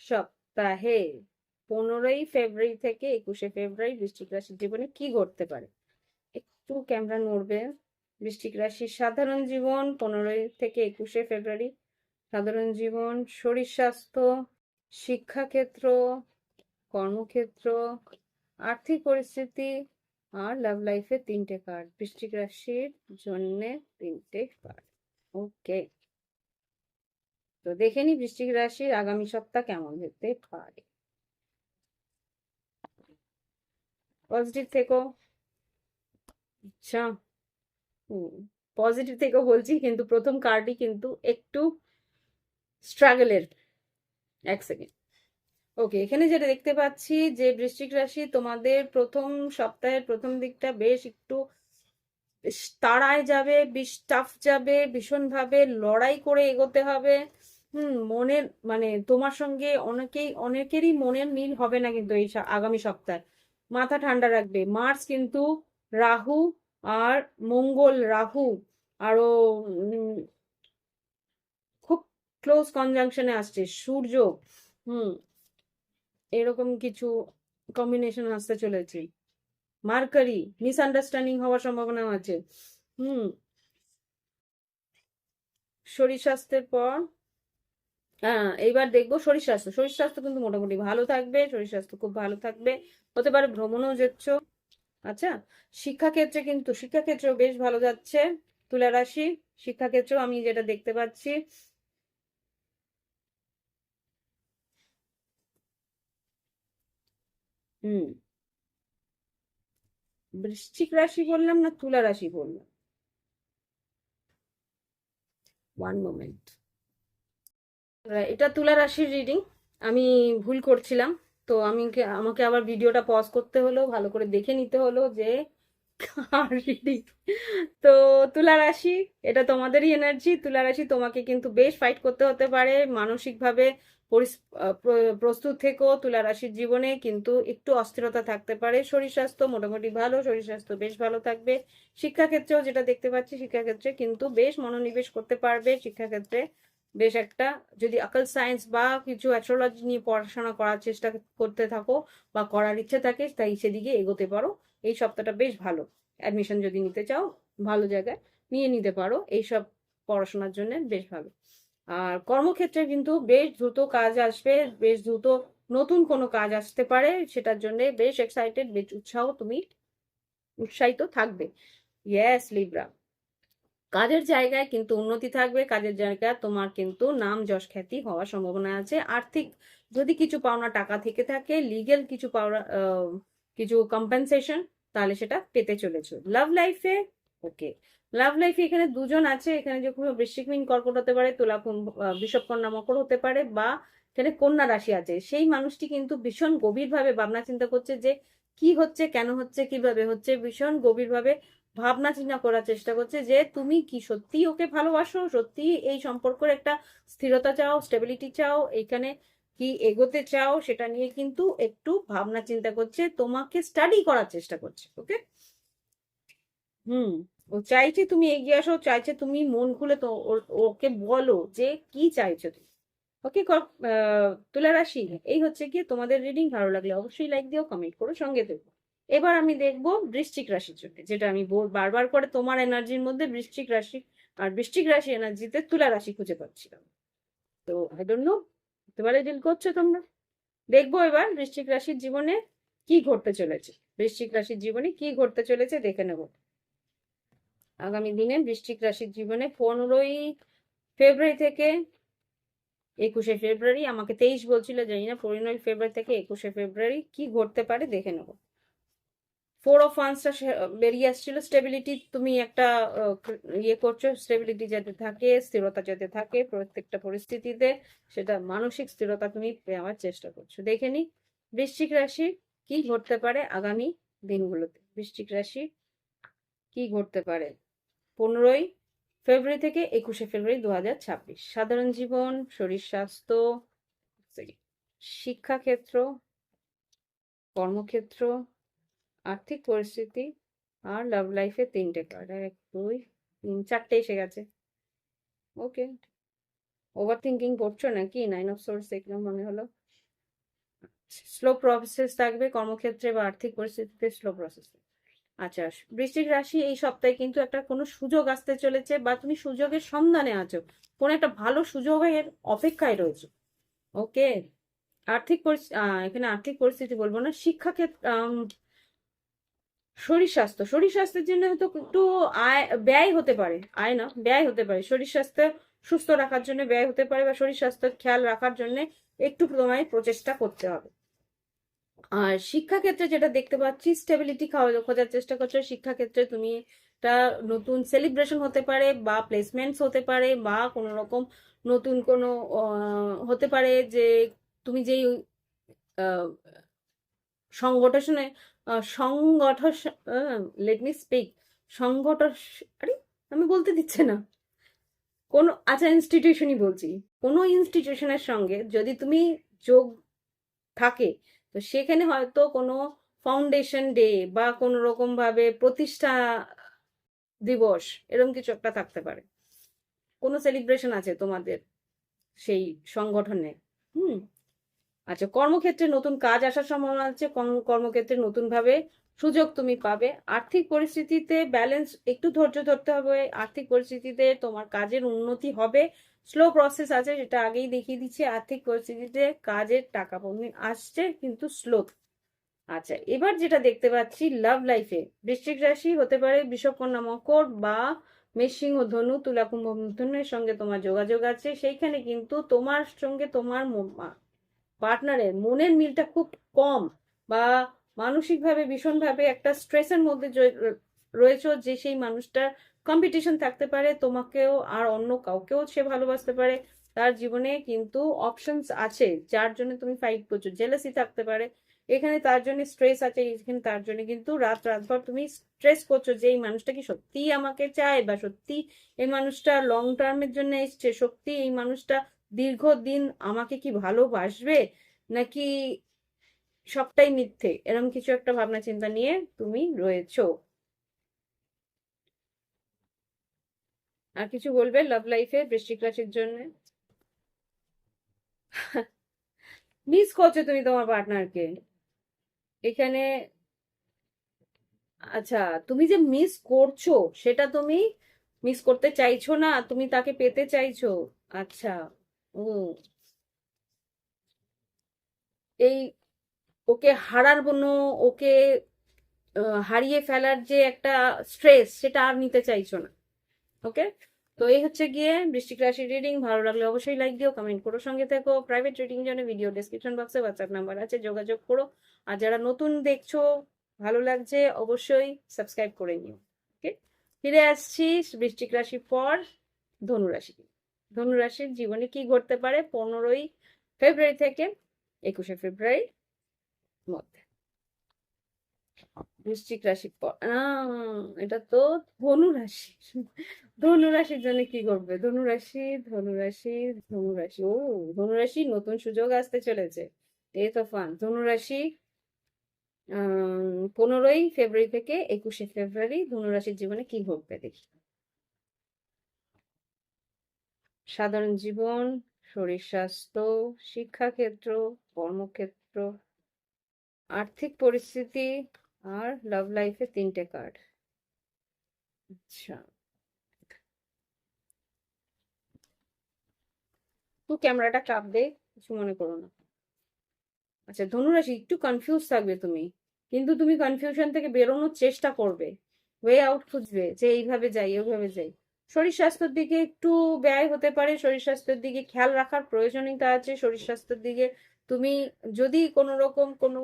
Speaker 1: সপ্তাহে, 15ই ফেব্রুয়ারি থেকে 21শে ফেব্রুয়ারি বৃশ্চিক রাশির জীবনে কি ঘটতে পারে। একটু ক্যামেরা নড়বে। বৃশ্চিক রাশির সাধারণ জীবন 15 থেকে 21শে ফেব্রুয়ারি, সাধারণ জীবন, শরীর স্বাস্থ্য, শিক্ষাক্ষেত্র, কর্মক্ষেত্র, আর্থিক পরিস্থিতি আর লাভ লাইফের 3টে কার্ড, বৃশ্চিক রাশির জন্য 3টে কার্ড। ওকে, তো দেখে নি বৃশ্চিক রাশির আগামী সপ্তাহ কেমন যেতে পারে। পজিটিভ থেকো। আচ্ছা, পজিটিভ থেকো বলছি, কিন্তু প্রথম কার্ডই কিন্তু একটু স্ট্রাগলের। 1 সেকেন্ড। ওকে, এখানে যেটা দেখতে পাচ্ছি যে বৃশ্চিক রাশি তোমাদের প্রথম সপ্তাহের প্রথম দিকটা বেশ একটু তাড়ায় যাবে, বেশ টাফ যাবে, ভীষণভাবে লড়াই করে এগোতে হবে। মনের মানে তোমার সঙ্গে অনেকেরই মনের মিল হবে না কিন্তু এই আগামী সপ্তাহে, মাথা ঠান্ডা রাখবে। মার্স কিন্তু রাহু আর মঙ্গল, রাহু আরো খুব ক্লোজ কনজাংশনে আসছে, সূর্য, হুম এরকম কিছু কম্বিনেশন আসতে চলেছে। মার্কারি, মিসআন্ডারস্ট্যান্ডিং হওয়ার সম্ভাবনা আছে। হুম শরীর স্বাস্থ্যের পর হ্যাঁ, এইবার দেখবো শরীর স্বাস্থ্য, শরীর স্বাস্থ্য কিন্তু মোটামুটি ভালো থাকবে, শরীর স্বাস্থ্য খুব ভালো থাকবে, হতে পারে ভ্রমণও যাচ্ছ। আচ্ছা, শিক্ষাক্ষেত্রে কিন্তু শিক্ষাক্ষেত্রেও বেশ ভালো যাচ্ছে তুলা রাশি, শিক্ষাক্ষেত্রেও আমি যেটা দেখতে পাচ্ছি হুম বৃশ্চিক রাশি বললাম না তুলা রাশি বললাম, 1 মোমেন্ট, এটা তুলা রাশির রিডিং, আমি ভুল করছিলাম। তো আমাকে আবার ভিডিওটা পজ করতে হলো, ভালো করে দেখে নিতে হলো যে কার রিডিং। তো তুলা রাশি, এটা তোমাদেরই এনার্জি। তুলা রাশি তোমাকে কিন্তু বেশ ফাইট করতে হতে পারে মানসিকভাবে, প্রস্তুত থেকো। তুলা রাশির জীবনে কিন্তু একটু অস্থিরতা থাকতে পারে। শরীর স্বাস্থ্য মোটামুটি ভালো, শরীর স্বাস্থ্য বেশ ভালো থাকবে। শিক্ষাক্ষেত্রেও যেটা দেখতে পাচ্ছি, শিক্ষাক্ষেত্রে কিন্তু বেশ মনোনিবেশ করতে পারবে শিক্ষাক্ষেত্রে। বেশ একটা, যদি আকাল সায়েন্স বা কিছু অ্যাস্ট্রোলজি নিয়ে পড়াশোনা করার চেষ্টা করতে থাকো বা করার ইচ্ছে থাকে, তাই সেদিকে এগোতে পারো। এই সপ্তাহটা বেশ ভালো, অ্যাডমিশন যদি নিতে চাও ভালো জায়গায় নিয়ে নিতে পারো, এইসব পড়াশোনার জন্য বেশ ভালো। আর কর্মক্ষেত্রে কিন্তু বেশ দ্রুত কাজ আসবে, বেশ দ্রুত নতুন কোনো কাজ আসতে পারে, সেটার জন্য বেশ এক্সাইটেড, বেশ উৎসাহিত থাকবে। ইয়েস লিব্রা, কাজের জায়গায় কিন্তু উন্নতি থাকবে, কাজের জায়গায় তোমার কিন্তু নাম যশ খ্যাতি হওয়ার সম্ভাবনা আছে। আর্থিক যদি কিছু পাওনা টাকা থেকে থাকে, লিগেল কিছু পাওনা কিছু কম্পেনসেশন, তাহলে সেটা পেতে চলেছো। লাভ লাইফে ওকে, লাভ লাইফে এখানে দুজন আছে, এখানে যে কোনো বৃশ্চিক মিন কর্কট হতে পারে, তুলা বৃষভ কন্যা মকর হতে পারে, বা এখানে কন্যা রাশি আছে। সেই মানুষটি কিন্তু ভীষণ গভীরভাবে ভাবনা চিন্তা করছে যে কি হচ্ছে, কেন হচ্ছে, কিভাবে হচ্ছে, ভীষণ গভীরভাবে ভাবনা চিন্তা করার চেষ্টা করছে যে তুমি কি সত্যি ওকে ভালোবাসো, সত্যি এই সম্পর্কের একটা স্থিরতা চাও, স্টেবিলিটি চাও, এইখানে কি এগোতে চাও, সেটা নিয়ে কিন্তু একটু ভাবনা চিন্তা করছে, তোমাকে স্টাডি করার চেষ্টা করছে। ওকে, হুম, ও চাইছে তুমি এগিয়ে আসো, চাইছে তুমি মন খুলে তো ওকে বলো যে কি চাইছো তুমি। ওকে, তুলা রাশি, এই হচ্ছে কি তোমাদের রিডিং। ভালো লাগলে অবশ্যই লাইক দিও, কমেন্ট করো, সঙ্গে দেখো। এবার আমি দেখবো বৃশ্চিক রাশির জন্য, যেটা আমি বারবার করে তোমার এনার্জির মধ্যে বৃশ্চিক রাশি আর বৃশ্চিক রাশি এনার্জিতে তুলা রাশি খুঁজে পাচ্ছিলাম। তো আই ডোন্ট নো এবারে ডিল করছো তোমরা। দেখবো এবার বৃশ্চিক রাশির জীবনে কি ঘটতে চলেছে, বৃশ্চিক রাশির জীবনে কি ঘটতে চলেছে দেখে নেব আগামী দিনে। বৃশ্চিক রাশির জীবনে 15ই ফেব্রুয়ারি থেকে 21শে ফেব্রুয়ারি, আমাকে 23 বলছিল, জানি না, 15 ফেব্রুয়ারি থেকে 21শে ফেব্রুয়ারি কি ঘটতে পারে দেখে নেব। 4 অফ ওয়ান্সটা বেরিয়ে আসছিল, স্টেবিলিটি, তুমি একটা ইয়ে করছো, স্টেবিলিটি যাতে থাকে, স্থিরতা যাতে থাকে প্রত্যেকটা পরিস্থিতিতে, সেটা মানসিক স্থিরতা তুমি নেওয়ার চেষ্টা করছো। দেখে নি বৃশ্চিক রাশি কি ঘটতে পারে আগামী দিনগুলোতে, বৃশ্চিক রাশি কি ঘটতে পারে 15ই ফেব্রুয়ারি থেকে 21শে ফেব্রুয়ারি 2026। সাধারণ জীবন, শরীর স্বাস্থ্য, শিক্ষাক্ষেত্র, কর্মক্ষেত্র, আর্থিক পরিস্থিতি, আর লাভ লাইফে 3টে কার্ড, 1 2 3 4টে এসে গেছে। ওকে, ওভার থিঙ্কিং করছো নাকি? 9 অফ সোর্স দেখলাম মনে হলো। স্লো প্রসেস থাকবে কর্মক্ষেত্রে বা আর্থিক পরিস্থিতিতে, স্লো প্রসেস। আচ্ছা, বৃশ্চিক রাশি এই সপ্তাহে কিন্তু একটা কোনো সুযোগ আসতে চলেছে, বা তুমি সুযোগের সন্ধানে আছো, কোনো একটা ভালো সুযোগের অপেক্ষায় রয়েছে। ওকে, আর্থিক পরিস্থিতি, এখানে আর্থিক পরিস্থিতি বলবো না, শিক্ষাক্ষেত্র, শরীর স্বাস্থ্যের জন্য তো একটু ব্যয় হতে পারে, আয় না ব্যয় হতে পারে, শরীর স্বাস্থ্য সুস্থ রাখার জন্য ব্যয় হতে পারে, বা শরীর স্বাস্থ্য খেয়াল রাখার জন্য একটু তোমায় প্রচেষ্টা করতে হবে। আর শিক্ষাক্ষেত্রে যেটা দেখতে পাচ্ছি, স্টেবিলিটি খোঁজার চেষ্টা করছো। শিক্ষাক্ষেত্রে তুমি একটা নতুন সেলিব্রেশন হতে পারে, বা প্লেসমেন্টস হতে পারে, বা কোনো রকম নতুন কোনো হতে পারে যে তুমি যেই সংগঠনে সংগঠন, লেট মি স্পিক, সংগঠন, আরে আমি বলতে দিচ্ছে না, কোনো, আচ্ছা ইনস্টিটিউশনই বলছি, কোনো ইনস্টিটিউশনের সঙ্গে যদি তুমি যোগ থাকে, তো সেখানে হয়তো কোনো ফাউন্ডেশন ডে বা কোনো রকম ভাবে প্রতিষ্ঠা দিবস, এরকম কিছু একটা থাকতে পারে, কোনো সেলিব্রেশন আছে তোমাদের সেই সংগঠনে। হুম, আচ্ছা, কর্মক্ষেত্রে নতুন কাজ আসার সম্ভাবনা আছে, কর্মক্ষেত্রে নতুন ভাবে সুযোগ তুমি পাবে। আর্থিক পরিস্থিতিতে ব্যালেন্স, একটু ধৈর্য ধরতে হবে, আর্থিক পরিস্থিতিতে তোমার কাজের উন্নতি হবে, স্লো প্রসেস আছে যেটা আগেই দেখিয়ে দিচ্ছি, আর্থিক পরিস্থিতিতে কাজের টাকা আসছে কিন্তু স্লো। আচ্ছা, এবার যেটা দেখতে পাচ্ছি লাভ লাইফে, বৃশ্চিক রাশি হতে পারে বৃষভ কন্যা মকর, বা মেষ সিংহ ধনু তুলা কুম্ভ মিথুনের সঙ্গে তোমার যোগাযোগ আছে, সেইখানে কিন্তু তোমার সঙ্গে তোমার পার্টনারের মনের মিলটা খুব কম, বা মানসিকভাবে ভীষণভাবে একটা স্ট্রেসের মধ্যে রয়েছে, যে সেই মানুষটার কম্পিটিশন থাকতে পারে, তোমাকেও আর অন্য কাউকেও সে ভালোবাসতে পারে, তার জীবনে কিন্তু অপশনস আছে যার জন্য তুমি ফাইট করছো, জেলাসি থাকতে পারে এখানে, তার জন্য স্ট্রেস আছে এখানে, তার জন্য কিন্তু রাতভর তুমি স্ট্রেস করছো যে এই মানুষটা কি সত্যি আমাকে চায়, বা সত্যি এই মানুষটা লং টার্মের জন্য এসছে, সত্যি এই মানুষটা দীর্ঘদিন আমাকে কি ভালোবাসবে, নাকি সবটাই মিথ্যে, এরকম কিছু একটা ভাবনা চিন্তা নিয়ে তুমি রয়েছো। আর কিছু বলবে লাভ লাইফে বৃশ্চিক রাশির জন্য? মিস করছো তুমি তোমার পার্টনারকে এখানে। আচ্ছা, তুমি যে মিস করছো সেটা তুমি মিস করতে চাইছো না, তুমি তাকে পেতে চাইছো। আচ্ছা। ও, এই ওকে হারার জন্য, ওকে হারিয়ে ফেলার যে একটা স্ট্রেস সেটা আর নিতে চাইছো না। ওকে। তো এই হচ্ছে গিয়ে বৃশ্চিক রাশি রিডিং। ভালো লাগলে অবশ্যই লাইক দিও, কমেন্ট করো, সঙ্গে থেকো। প্রাইভেট রিডিং জন্য ভিডিও ডেসক্রিপশন বক্সে হোয়াটসঅ্যাপ নাম্বার আছে, যোগাযোগ করো। আর যারা নতুন দেখছো, ভালো লাগছে, অবশ্যই সাবস্ক্রাইব করে নিও। ওকে। ফিরে আসছি বৃশ্চিক রাশি পর ধনুরাশি। ধনুরাশির জীবনে কি ঘটতে পারে 15ই ফেব্রুয়ারি থেকে 21শে ফেব্রুয়ারির মধ্যে। বৃশ্চিক রাশি এটা তো ধনু রাশি। ধনু রাশির জন্য কি করবে? ধনুরাশি, ধনুরাশি, ধনুরাশি। ও, ধনুরাশি নতুন সুযোগ আসতে চলেছে। এই তো ফান। ধনুরাশি 15ই ফেব্রুয়ারি থেকে 21শে ফেব্রুয়ারি ধনুরাশির জীবনে কি ঘটবে দেখি। সাধারণ জীবন, শরীর স্বাস্থ্য, শিক্ষাক্ষেত্র, কর্মক্ষেত্র, আর্থিক পরিস্থিতি, আর লাভ লাইফে 3টে কার্ড। আচ্ছা, তো ক্যামেরাটা কাঁপবে, কিছু মনে করো না। আচ্ছা, ধনুরাশি একটু কনফিউজ থাকবে তুমি, কিন্তু তুমি কনফিউশন থেকে বেরোনোর চেষ্টা করবে, ওয়ে আউট খুঁজবে যে এইভাবে যাই ওইভাবে যাই। শরীর স্বাস্থ্যের দিকে একটু ব্যয় হতে পারে, শরীর স্বাস্থ্যের দিকে খেয়াল রাখার প্রয়োজনীয়তা আছে। শরীর স্বাস্থ্যের দিকে তুমি যদি কোনো রকম কোনো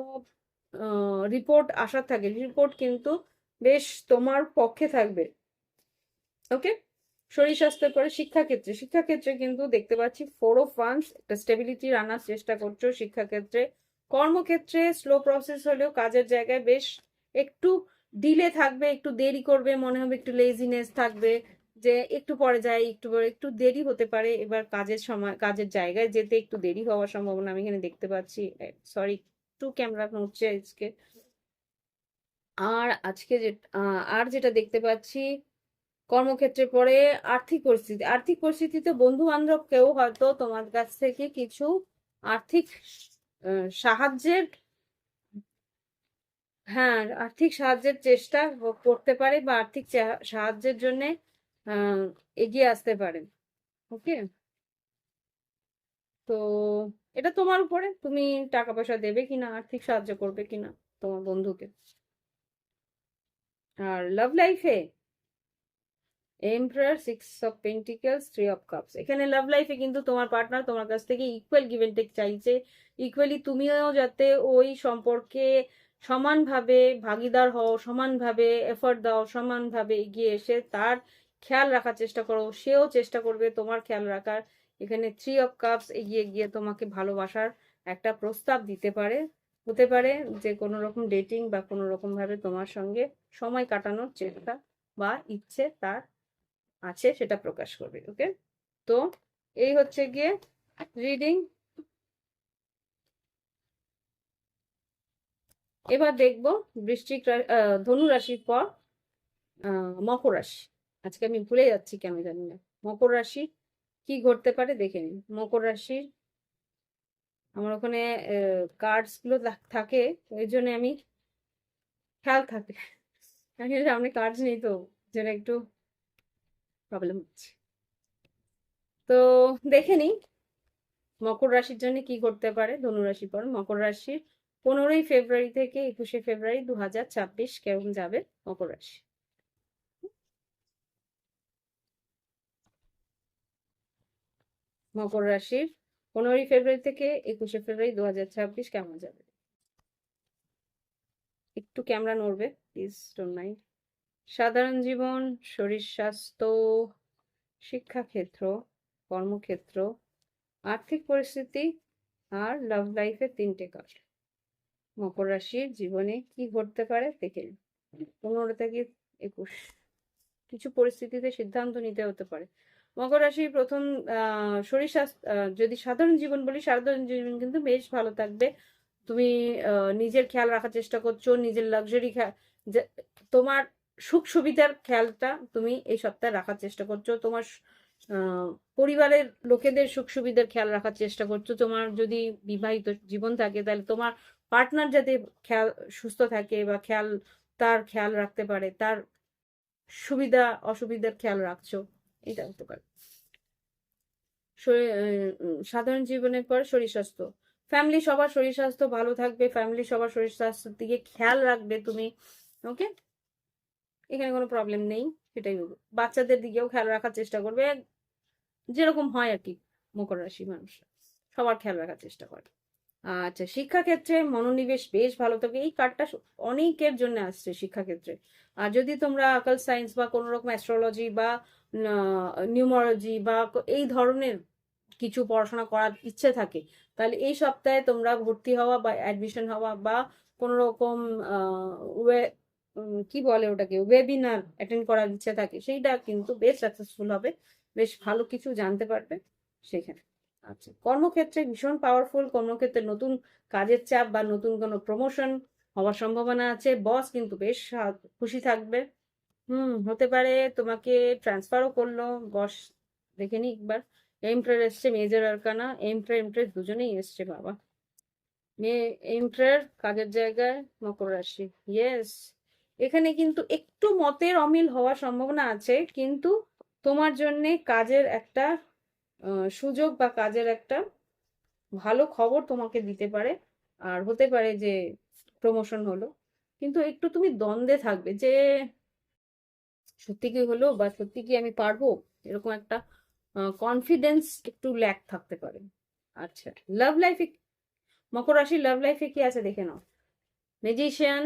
Speaker 1: রিপোর্ট আসার থাকে, রিপোর্ট কিন্তু বেশ তোমার পক্ষে থাকবে। ওকে। শরীর স্বাস্থ্যের পরে শিক্ষাক্ষেত্রে, শিক্ষাক্ষেত্রে কিন্তু দেখতে পাচ্ছি 4 অফ ওয়ান্স, একটা স্টেবিলিটি আনার চেষ্টা করছো শিক্ষাক্ষেত্রে। কর্মক্ষেত্রে স্লো প্রসেস হলেও কাজের জায়গায় বেশ একটু ডিলে থাকবে, একটু দেরি করবে, মনে হবে একটু লেজিনেস থাকবে, যে একটু পরে যাই, একটু পরে, একটু দেরি হতে পারে। এবার কাজের সময় কাজের জায়গায় যেতে একটু দেরি হওয়ার সম্ভাবনা আমি এখানে দেখতে পাচ্ছি। সরি, একটু ক্যামেরা নড়ছে আজকে। আর আজকে যে আর যেটা দেখতে পাচ্ছি কর্মক্ষেত্রে পরে আর্থিক পরিস্থিতি, আর্থিক পরিস্থিতিতে বন্ধু বান্ধব কেউ হয়তো তোমার কাছ থেকে কিছু আর্থিক সাহায্যের, হ্যাঁ, আর্থিক সাহায্যের চেষ্টা করতে পারে, বা আর্থিক সাহায্যের জন্য এগিয়ে আসতে পারে। ওকে। তো এটা তোমার উপরে, তুমি টাকা পয়সা দেবে কিনা, আর্থিক সাহায্য করবে কিনা তোমার বন্ধুকে। আর লাভ লাইফে এমপ্রায়ার, 6 অফ পেন্টিকেলস, 3 অফ কাপস। এখানে লাভ লাইফে কিন্তু তোমার পার্টনার তোমার কাছ থেকে ইকুয়াল গিভ এন্ড টেক চাইছে। ইকুয়ালি তুমিও যাতে ওই সম্পর্কে সমানভাবে ভাগিদার হও, সমানভাবে এফর্ট দাও, সমানভাবে এগিয়ে এসে তার খেয়াল রাখার চেষ্টা করো, সেও চেষ্টা করবে তোমার খেয়াল রাখার। এখানে 3 অফ কাপস এগিয়ে গিয়ে তোমাকে ভালোবাসার একটা প্রস্তাব দিতে পারে। হতে পারে যে কোনো রকম ডেটিং বা কোনো রকম ভাবে তোমার সঙ্গে সময় কাটানোর চেষ্টা বা ইচ্ছে তার আছে, সেটা প্রকাশ করবে। ওকে। তো এই হচ্ছে গিয়ে রিডিং। এবার দেখবো ধনু রাশির পর মকর রাশি। আজকে আমি ভুলে যাচ্ছি কেন জানি না। মকর রাশি কি ঘটতে পারে দেখে নিন। মকর রাশির আমার ওখানে কার্ডস গুলো থাকে, ওই জন্য আমি খেয়াল থাকে, আসলে সামনে কার্ডস নেই তো, যেটা একটু প্রবলেম হচ্ছে। তো দেখে নিই মকর রাশির জন্য কি করতে পারে ধনুরাশি পর। মকর রাশির 15ই ফেব্রুয়ারি থেকে 21শে ফেব্রুয়ারি 2026 কেমন যাবে মকর রাশি। মকর রাশির 15ই ফেব্রুয়ারি থেকে 21শে ফেব্রুয়ারি 2026 কেমন যাবে। একটু ক্যামেরা নড়বে, প্লিজ ডোন্ট মাইন্ড। সাধারণ জীবন, শরীর স্বাস্থ্য, শিক্ষাক্ষেত্র, কর্মক্ষেত্র, আর্থিক পরিস্থিতি, আর লাভ লাইফে 3টে কার্ড। মকর রাশির জীবনে কি ঘটতে পারে দেখে নিন। 15 থেকে 21 কিছু পরিস্থিতিতে সিদ্ধান্ত নিতে হতে পারে। মকর রাশির প্রথম শরীর স্বাস্থ্য, যদি সাধারণ জীবন বলি, সাধারণ জীবন কিন্তু বেশ ভালো থাকবে। তুমি নিজের খেয়াল রাখার চেষ্টা করছো, নিজের লাক্সারি তোমার সুখ সুবিধার খেয়ালটা তুমি এই সপ্তাহে রাখার চেষ্টা করছো। তোমার আহ, পরিবারের লোকেদের সুখ সুবিধার খেয়াল রাখার চেষ্টা করছো। তোমার যদি বিবাহিত জীবন থাকে তাহলে তোমার পার্টনার যাতে খেয়াল সুস্থ থাকে বা তার খেয়াল রাখতে পারে, তার সুবিধা অসুবিধার খেয়াল রাখছো, এটা হতে পারে। সাধারণ জীবনের পর শরীর স্বাস্থ্য, ফ্যামিলি সবার শরীর স্বাস্থ্য ভালো থাকবে, ফ্যামিলি সবার শরীর স্বাস্থ্যের দিকে খেয়াল রাখবে তুমি। ওকে, এখানে কোনো প্রবলেম নেই, সেটাই বলবো। বাচ্চাদের দিকেও খেয়াল রাখার চেষ্টা করবে, যেরকম হয় আর কি, মকর রাশি মানুষ সবার খেয়াল রাখার চেষ্টা করে। আচ্ছা, শিক্ষাক্ষেত্রে মনোনিবেশ বেশ ভালো থাকে। এই কার্ডটা অনেকের জন্য আসছে শিক্ষাক্ষেত্রে। আর যদি তোমরা আকাল সায়েন্স বা কোনো রকম অ্যাস্ট্রোলজি বা নিউমোলজি বা এই ধরনের কিছু পড়াশোনা করার ইচ্ছে থাকে, তাহলে এই সপ্তাহে তোমরা ভর্তি হওয়া বা অ্যাডমিশন হওয়া বা কোনো রকম কি বলে ওটাকে, ওয়েবিনার অ্যাটেন্ড করার ইচ্ছে থাকে, সেইটা কিন্তু বেশ সাকসেসফুল হবে, বেশ ভালো কিছু জানতে পারবে সেখানে। আচ্ছা, কর্মক্ষেত্রে ভীষণ পাওয়ারফুল, কর্মক্ষেত্রে নতুন কাজের চাপ বা নতুন কোনো প্রমোশন হওয়ার সম্ভাবনা আছে, বস কিন্তু বেশ খুশি থাকবে। হতে পারে তোমাকে ট্রান্সফারও করলো বস, দেখে নি একবার। এমপ্রের এসছে, মেজর আরকানা, এমপ্রেস দুজনেই এসছে বাবা। এমপ্রের কাজের জায়গায় মকর রাশি, ইয়েস। এখানে কিন্তু একটু মতের অমিল হওয়ার সম্ভাবনা আছে, কিন্তু তোমার জন্য কাজের একটা সুযোগ বা কাজের একটা ভালো খবর তোমাকে দিতে পারে। আর হতে পারে যে প্রমোশন হলো, কিন্তু একটু তুমি দ্বন্দ্বে থাকবে যে সত্যি কি হলো বা সত্যি কি আমি পারবো, এরকম একটা কনফিডেন্স একটু ল্যাক থাকতে পারে। আচ্ছা, লাভ লাইফে, মকর রাশির লাভ লাইফে কি আছে দেখে নাও। ম্যাজিশিয়ান,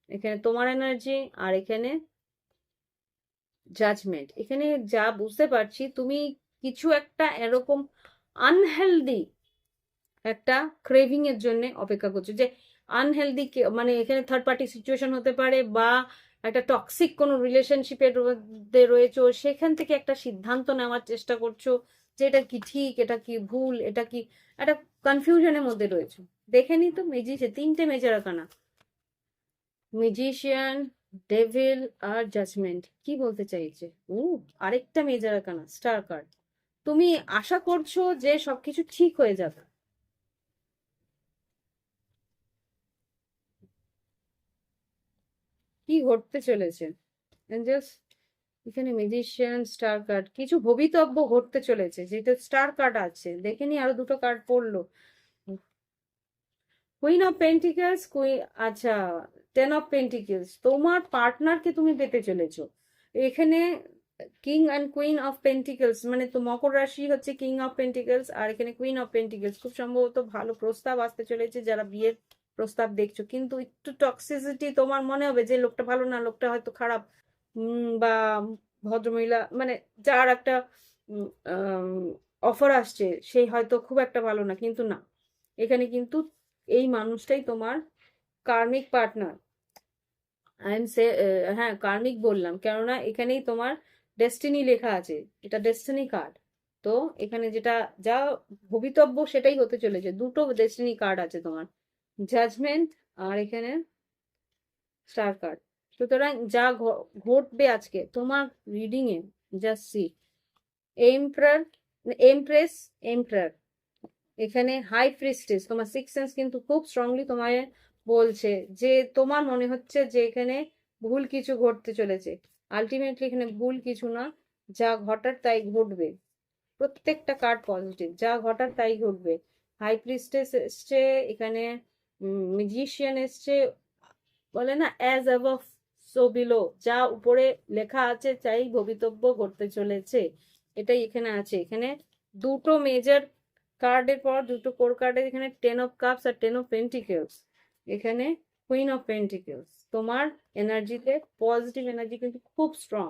Speaker 1: এখানে তোমার এনার্জি, আর এখানে জাজমেন্ট। এখানে যা বুঝতে পারছি, তুমি কিছু একটা এরকম আনহেলদি একটা ক্রেভিং এর জন্য অপেক্ষা করছো, যে আনহেলদি, মানে এখানে থার্ড পার্টি সিচুয়েশন হতে পারে বা একটা টক্সিক কোনো রিলেশনশিপের মধ্যে রয়েছো, সেখান থেকে একটা সিদ্ধান্ত নেওয়ার চেষ্টা করছো যে এটা কি ঠিক, এটা কি ভুল, এটা কি, একটা কনফিউশনের মধ্যে রয়েছো। দেখে নি তো তিনটে মেজর আকানা, ম্যাজিশিয়ান, ডেভিল আর জাজমেন্ট, কি বলতে চাইছে? আরেকটা মেজর আরকানা, স্টার কার্ড। তুমি আশা করছো যে সবকিছু ঠিক হয়ে যাবে। কি ঘটতে চলেছে? জাস্ট এখানে ম্যাজিশিয়ান, স্টার কার্ড, কিছু ভবিতব্য ঘটতে চলেছে, যেটা স্টার কার্ড আছে। দেখে নি আরো দুটো কার্ড পড়লো, কুইন অফ পেন্টিকেলস, আচ্ছা, টেন অফ পেন্টিকেলস। তোমার পার্টনারকে তুমি পেতে চলেছো এখানে। King and queen of pentacles, মানে তো মকর রাশি হচ্ছে কিং অফ পেন্টিকেলস, আর এখানে কুইন অফ পেন্টিকেলস। খুব সম্ভবত ভালো প্রস্তাব আসতে চলেছে, যারা বিয়ের প্রস্তাব দেখছো, কিন্তু একটু টক্সিসিটি, তোমার মনে হবে যে লোকটা ভালো না, লোকটা হয়তো খারাপ, বা ভদ্রমহিলা, মানে যার একটা অফার আসছে সেই হয়তো খুব একটা ভালো না, কিন্তু না, এখানে কিন্তু এই মানুষটাই তোমার কার্মিক পার্টনার। আই এম সে হ্যাঁ, কার্মিক বললাম কেননা এখানেই তোমার ডেস্টিনি লেখা আছে, এটা ডেস্টিনি কার্ড। তো এখানে যেটা যা ভবিতব্য সেটাই হতে চলেছে, দুটো ডেস্টিনি কার্ড আছে তোমার, জাজমেন্ট আর এখানে স্টার কার্ড। সুতরাং যা ঘটবে আজকে তোমার reading a, just see, এমপ্রার, empress, এমপ্রার, এখানে হাই প্রিস্টেস। তোমার সিক্স সেন্স কিন্তু খুব স্ট্রংলি তোমায় বলছে যে তোমার মনে হচ্ছে যে এখানে ভুল কিছু ঘটতে চলেছে। আলটিমেটলি এখানে ভুল কিছু না, যা ঘটার তাই ঘটবে। প্রত্যেকটা কার্ড পজিটিভ, যা ঘটার তাই ঘটবে। হাই প্রিস্টেস এসছে এখানে, ম্যাজিশিয়ান এসছে, বলে না অ্যাজ অ্যাবভ সো বিলো, যা উপরে লেখা আছে তাই ভবিতব্য ঘটতে চলেছে, এটাই এখানে আছে। এখানে দুটো মেজর কার্ডের পর দুটো কোর কার্ডের, এখানে টেন অফ কাপস আর টেন অফ পেন্টিকেলস, এখানে কুইন অফ পেন্টিকেলস। তোমার এনার্জিতে পজিটিভ এনার্জি কিন্তু খুব স্ট্রং।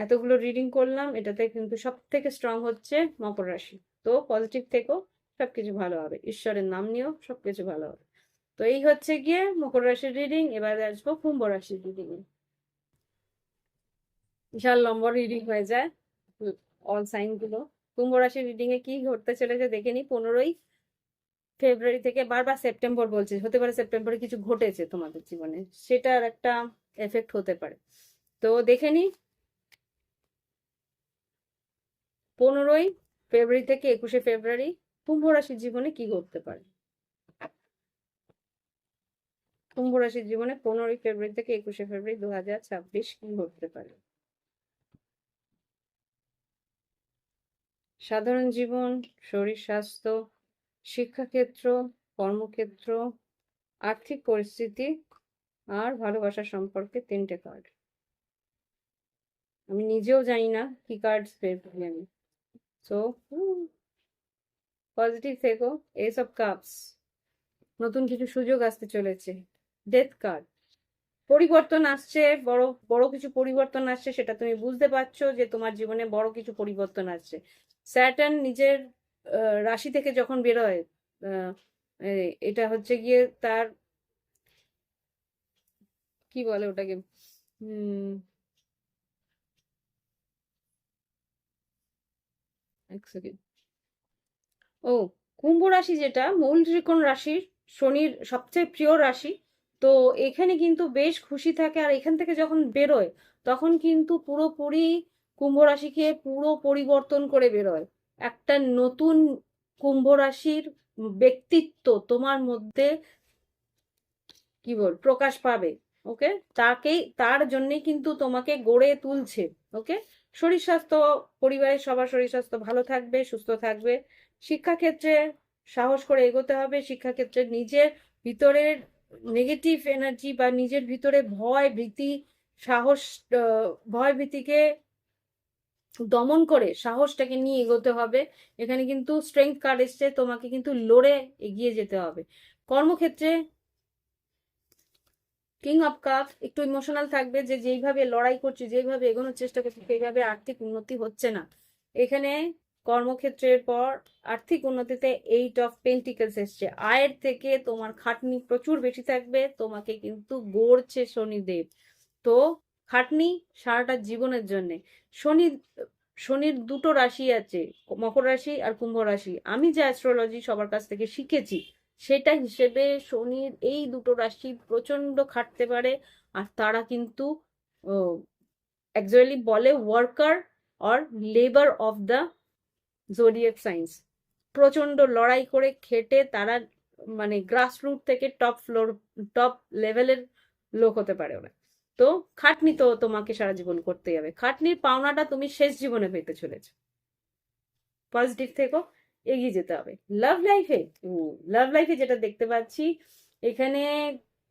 Speaker 1: এতগুলো রিডিং করলাম, এটাতে কিন্তু সব থেকে স্ট্রং হচ্ছে মকর রাশি। তো পজিটিভ থেকো, সবকিছু ভালো হবে, ঈশ্বরের নাম নিয়েও সবকিছু ভালো হবে। তো এই হচ্ছে গিয়ে মকর রাশির রিডিং। এবার আসবো কুম্ভ রাশির রিডিং এ। বিশাল লম্বা রিডিং হয়ে যায়, অল সাইন গুলো। কুম্ভ রাশির রিডিং এ কি ঘটতে চলেছে দেখে নি। 15ই ফেব্রুয়ারি থেকে, বারবার সেপ্টেম্বর বলছে, হতে পারে সেপ্টেম্বরে কিছু ঘটেছে তোমাদের জীবনে, সেটার একটা এফেক্ট হতে পারে। তো দেখে নি 15 ফেব্রুয়ারি থেকে 21 ফেব্রুয়ারি কুম্ভ রাশির জীবনে কি ঘটতে পারে? কুম্ভ রাশির জীবনে 15 ফেব্রুয়ারি থেকে 21 ফেব্রুয়ারি 2026 কি ঘটতে পারে? সাধারণ জীবন, শরীর স্বাস্থ্য, শিক্ষাক্ষেত্র, কর্মক্ষেত্র, আর্থিক পরিস্থিতি আর ভালোবাসা সম্পর্কে 3টে কার্ড। আমি নিজেও জানি না কি কার্ড বের করি আমি। সো পজিটিভ থেকো। এস অফ কাপস, নতুন কিছু সুযোগ আসতে চলেছে। ডেথ কার্ড, পরিবর্তন আসছে, বড় বড় কিছু পরিবর্তন আসছে, সেটা তুমি বুঝতে পারছো যে তোমার জীবনে বড় কিছু পরিবর্তন আসছে। স্যাটার্ন নিজের রাশি থেকে যখন বেরোয়, এটা হচ্ছে গিয়ে তার কি বলে ওটাকে, এক সেকেন্ড। ও, কুম্ভ রাশি যেটা মূল ত্রিকোণ রাশির শনির সবচেয়ে প্রিয় রাশি, তো এখানে কিন্তু বেশ খুশি থাকে। আর এখান থেকে যখন বেরোয় তখন কিন্তু পুরোপুরি কুম্ভ রাশিকে পুরো পরিবর্তন করে বেরোয়। একটা নতুন কুম্ভ রাশির ব্যক্তিত্ব তোমার মধ্যে কি বল প্রকাশ পাবে। ওকে, তার জন্যই কিন্তু তোমাকে গড়ে তুলছে। ওকে, শরীর স্বাস্থ্য, পরিবারের সবার শরীর স্বাস্থ্য ভালো থাকবে, সুস্থ থাকবে। শিক্ষাক্ষেত্রে সাহস করে এগোতে হবে। শিক্ষাক্ষেত্রে নিজের ভিতরের নেগেটিভ এনার্জি বা নিজের ভিতরে ভয় ভীতি, সাহস, ভয় ভীতিকে দমন করে সাহসটাকে নিয়ে এগোতে হবে। এখানে কিন্তু স্ট্রেংথ কার্ড এসছে, তোমাকে কিন্তু লড়ে এগিয়ে যেতে হবে। কর্মক্ষেত্রে কিং অফ কাপ, একটু ইমোশনাল থাকবে যে যেইভাবে লড়াই করছি, যেইভাবে এগোনোর চেষ্টা করছি, সেইভাবে আর্থিক উন্নতি হচ্ছে না। এখানে কর্মক্ষেত্রের পর আর্থিক উন্নতিতে 8 অফ পেন্টিকলস এসছে। আয়ের থেকে তোমার খাটনি প্রচুর বেশি থাকবে, তোমাকে কিন্তু গড়ছে শনিদেব। তো খাটনি সারাটা জীবনের জন্যে। শনি শনির দুটো রাশি আছে, মকর রাশি আর কুম্ভ রাশি। আমি যে অ্যাস্ট্রোলজি সবার কাছ থেকে শিখেছি সেটা হিসেবে শনির এই দুটো রাশি প্রচন্ড খাটতে পারে। আর তারা কিন্তু অ্যাকচুয়ালি বলে worker or labour of the zodiac science. প্রচন্ড লড়াই করে খেটে তারা মানে গ্রাসরুট থেকে টপ লেভেলের লোক হতে পারে ওরা। তো খাটনি তো তোমাকে সারা জীবন করতেই হবে। খাটনির পাওনাটা তুমি শেষ জীবনে পেতে চলেছো। পজিটিভ থেকো, এগিয়ে যেতে হবে। লাভ লাইফে যেটা দেখতে পাচ্ছি, এখানে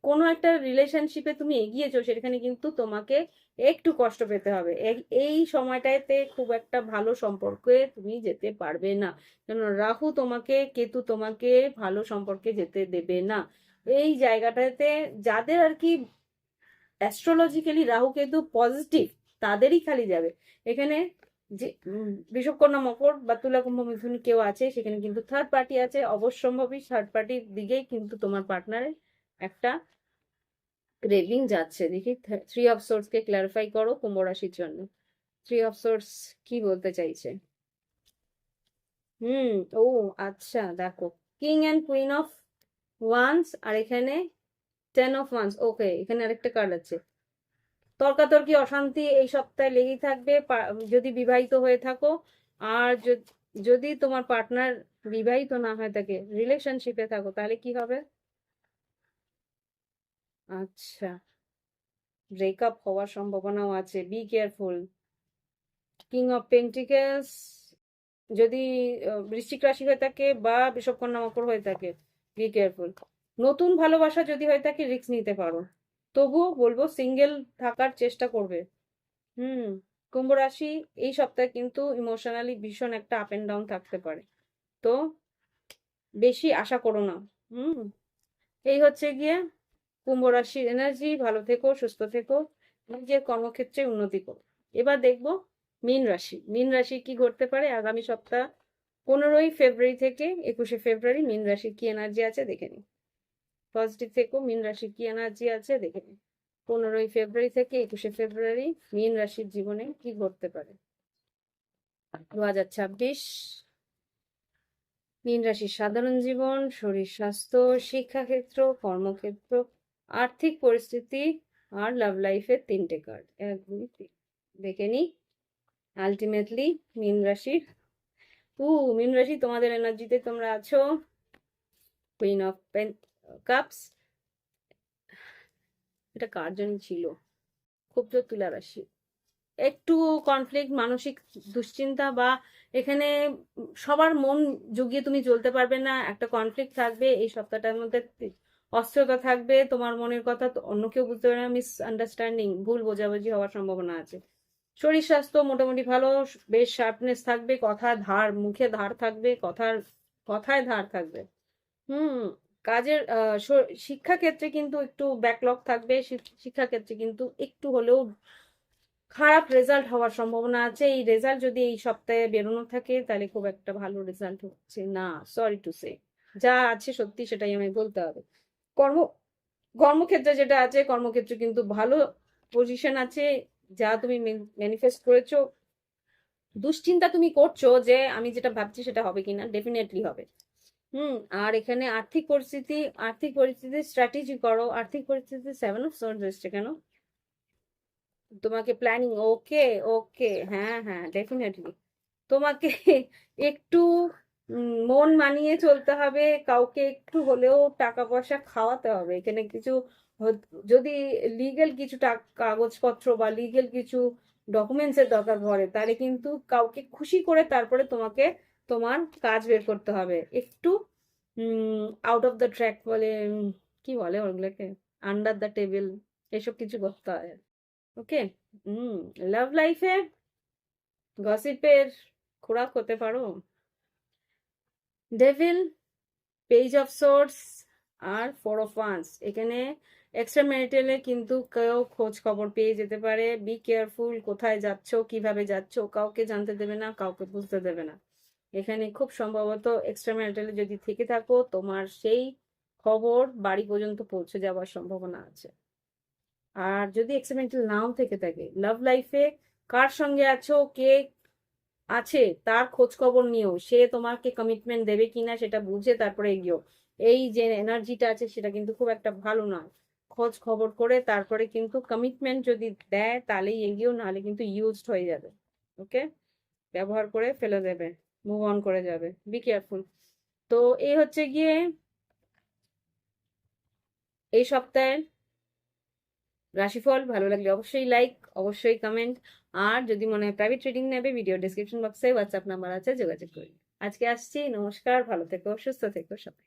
Speaker 1: কোনো একটা রিলেশনশিপে তুমি এগিয়েছো, সেখানে কিন্তু তোমাকে একটু কষ্ট পেতে হবে। এই সময়টাতে খুব একটা ভালো সম্পর্কে তুমি যেতে পারবে না, কেন রাহু তোমাকে, কেতু তোমাকে ভালো সম্পর্কে যেতে দেবে না। এই জায়গাটাতে যাদের আর কি অ্যাস্ট্রোলজিক্যালি রাহু কেতু পজিটিভ, তাদেরই খালি যাবে। এখানে যে বৃষভ কন্যা মকর বা তুলা কুম্ভ মিথুন কেউ আছে, সেখানে কিন্তু থার্ড পার্টি আছে। অবশ্যম্ভাবী থার্ড পার্টির দিকেই কিন্তু তোমার পার্টনারের একটা ক্রেভিং যাচ্ছে। দেখি 3 অফ সোর্স কে ক্লারিফাই করো কুম্ভ রাশির জন্য। 3 অফ সোর্স কি বলতে চাইছে? ও আচ্ছা, দেখো, king and queen of wands, আর এখানে 10 অফ ওয়ান্স। ওকে, এখানে আরেকটা কার্ড আছে। তর্কাতর্কি অশান্তি এই সপ্তাহে লেগেই থাকবে যদি বিবাহিত হয়ে থাকো। আর যদি তোমার পার্টনার বিবাহিত না হয়ে থাকে, রিলেশনশিপে থাকো, তাহলে কি হবে? আচ্ছা, ব্রেকআপ হওয়ার সম্ভাবনাও আছে, be careful. King of pentacles, যদি বৃশ্চিক রাশি হয়ে থাকে বা বৃষভ কন্যা মকর হয়ে থাকে, বি কেয়ারফুল। নতুন ভালোবাসা যদি হয়ে থাকে, রিস্ক নিতে পারো। তবুও বলবো সিঙ্গেল থাকার চেষ্টা করবে। হুম, কুম্ভ রাশি এই সপ্তাহে কিন্তু ইমোশনালি ভীষণ একটা আপ এন্ড ডাউন থাকতে পারে, তো বেশি আশা করো না। হুম, এই হচ্ছে গিয়ে কুম্ভ রাশির এনার্জি। ভালো থেকো, সুস্থ থেকো, নিজের কর্মক্ষেত্রে উন্নতি করো। এবার দেখবো মীন রাশি কি ঘটতে পারে আগামী সপ্তাহ 15 ফেব্রুয়ারি থেকে 21 ফেব্রুয়ারি। মীন রাশির কি এনার্জি আছে দেখে নিই। পজিটিভ থেকো, মীন রাশির কি এনার্জি আছে দেখে নিই। 15 ফেব্রুয়ারি থেকে 21 ফেব্রুয়ারি মীন রাশির জীবনে কি ঘটতে পারে 2026। মীন রাশির সাধারণ জীবন, শরীর স্বাস্থ্য, শিক্ষাক্ষেত্র, কর্মক্ষেত্র, আর্থিক পরিস্থিতি আর লাভ লাইফের 3টে কার্ড। 1 2 3 দেখে নি। আলটিমেটলি মীন রাশির মীন রাশি তোমাদের এনার্জিতে তোমরা আছো। কুইন অফ কাপস, এটা কার জন্য ছিল? খুব তো তুলা রাশি, একটু কনফ্লিক্ট, মানসিক দুশ্চিন্তা, বা এখানে সবার মন জুগিয়ে তুমি চলতে পারবে না, একটা কনফ্লিক্ট থাকবে এই সপ্তাহটার মধ্যে, অস্থিরতা থাকবে, তোমার মনের কথা তো অন্য কেউ বুঝতে পারবে না, মিস আন্ডারস্ট্যান্ডিং, ভুল বোঝাবুঝি হওয়ার সম্ভাবনা আছে। শরীর স্বাস্থ্য মোটামুটি ভালো, বেশ শার্পনেস থাকবে, কথা ধার, মুখে ধার থাকবে, কথায় ধার থাকবে। হুম কাজের শিক্ষাক্ষেত্রে কিন্তু একটু ব্যাকলগ থাকবে, শিক্ষাক্ষেত্রে কিন্তু একটু হলেও খারাপ রেজাল্ট হওয়ার সম্ভাবনা আছে। এই রেজাল্ট যদি এই সপ্তাহে বেরোনো থাকে তাহলে খুব একটা ভালো রেজাল্ট হচ্ছে না, সরি টু সে। যা আছে সত্যি সেটাই আমায় বলতে হবে। কর্ম কর্মক্ষেত্রে যেটা আছে, কর্মক্ষেত্রে কিন্তু ভালো পজিশন আছে, যা তুমি ম্যানিফেস্ট করেছো। দুশ্চিন্তা তুমি করছো যে আমি যেটা ভাবছি সেটা হবে কিনা, ডেফিনেটলি হবে। আর এখানে আর্থিক পরিস্থিতি স্ট্র্যাটেজি করো। আর্থিক পরিস্থিতি 7 অফ সোর্ডস এসছে কেন? তোমাকে প্ল্যানিং, ওকে ওকে, হ্যাঁ হ্যাঁ, ডেফিনেটলি তোমাকে একটু মন মানিয়ে চলতে হবে, কাউকে একটু হলেও টাকা পয়সা খাওয়াতে হবে। এখানে কিছু যদি লিগেল কিছু কাগজপত্র বা লিগেল কিছু ডকুমেন্টস এর দরকার পড়ে, তাহলে কিন্তু কাউকে খুশি করে তারপরে তোমাকে তোমার কাজ বের করতে হবে। একটু আউট অফ দ্য ট্র্যাক বলে, কি বলে ওগুলোকে, আন্ডার দ্য টেবিল, এসব কিছু করতে হয়। ওকে। লাভ লাইফে গসিপের খোরাক হতে পারো। ডেভিল, পেজ অফ সোর্স, আর 4 অফ ওয়ান্স। এখানে এক্সট্রা ম্যারিটালে কিন্তু কেউ খোঁজ খবর পেয়ে যেতে পারে। বি কেয়ারফুল, কোথায় যাচ্ছ, কিভাবে যাচ্ছ, কাউকে জানতে দেবে না, কাউকে বুঝতে দেবে না। এখানে খুব সম্ভবত এক্সট্রা ম্যারিটালে যদি থেকে থাকো, তোমার সেই খবর বাড়ি পর্যন্ত পৌঁছে যাওয়ার সম্ভাবনা আছে। আর যদি এক্সপেরিমেন্টাল নাও থেকে থাকে, লাভ লাইফে কার সঙ্গে আছো, কে আছে, তার খোঁজ খবর নিও, সে তোমাকে কমিটমেন্ট দেবে কিনা সেটা বুঝে তারপরে এগিয়েও। এই যে এনার্জিটা আছে সেটা কিন্তু খুব একটা ভালো নয়। খোঁজ খবর করে তারপরে কিন্তু কমিটমেন্ট যদি দেয় তাহলেই এগিয়েও, নাহলে কিন্তু ইউজড হয়ে যাবে। ওকে, ব্যবহার করে ফেলে দেবে, মুভ অন করে যাবে। Be careful. তো এই হচ্ছে গিয়ে এই সপ্তাহের রাশিফল। ভালো লাগলে অবশ্যই লাইক, অবশ্যই কমেন্ট, আর যদি মনে হয় প্রাইভেট রিডিং নেবে, ভিডিও ডিসক্রিপশন বক্সে হোয়াটসঅ্যাপ নাম্বার আছে, যোগাযোগ করুন। আজকে আসছি, নমস্কার, ভালো থেকো, সুস্থ থেকো সবাই।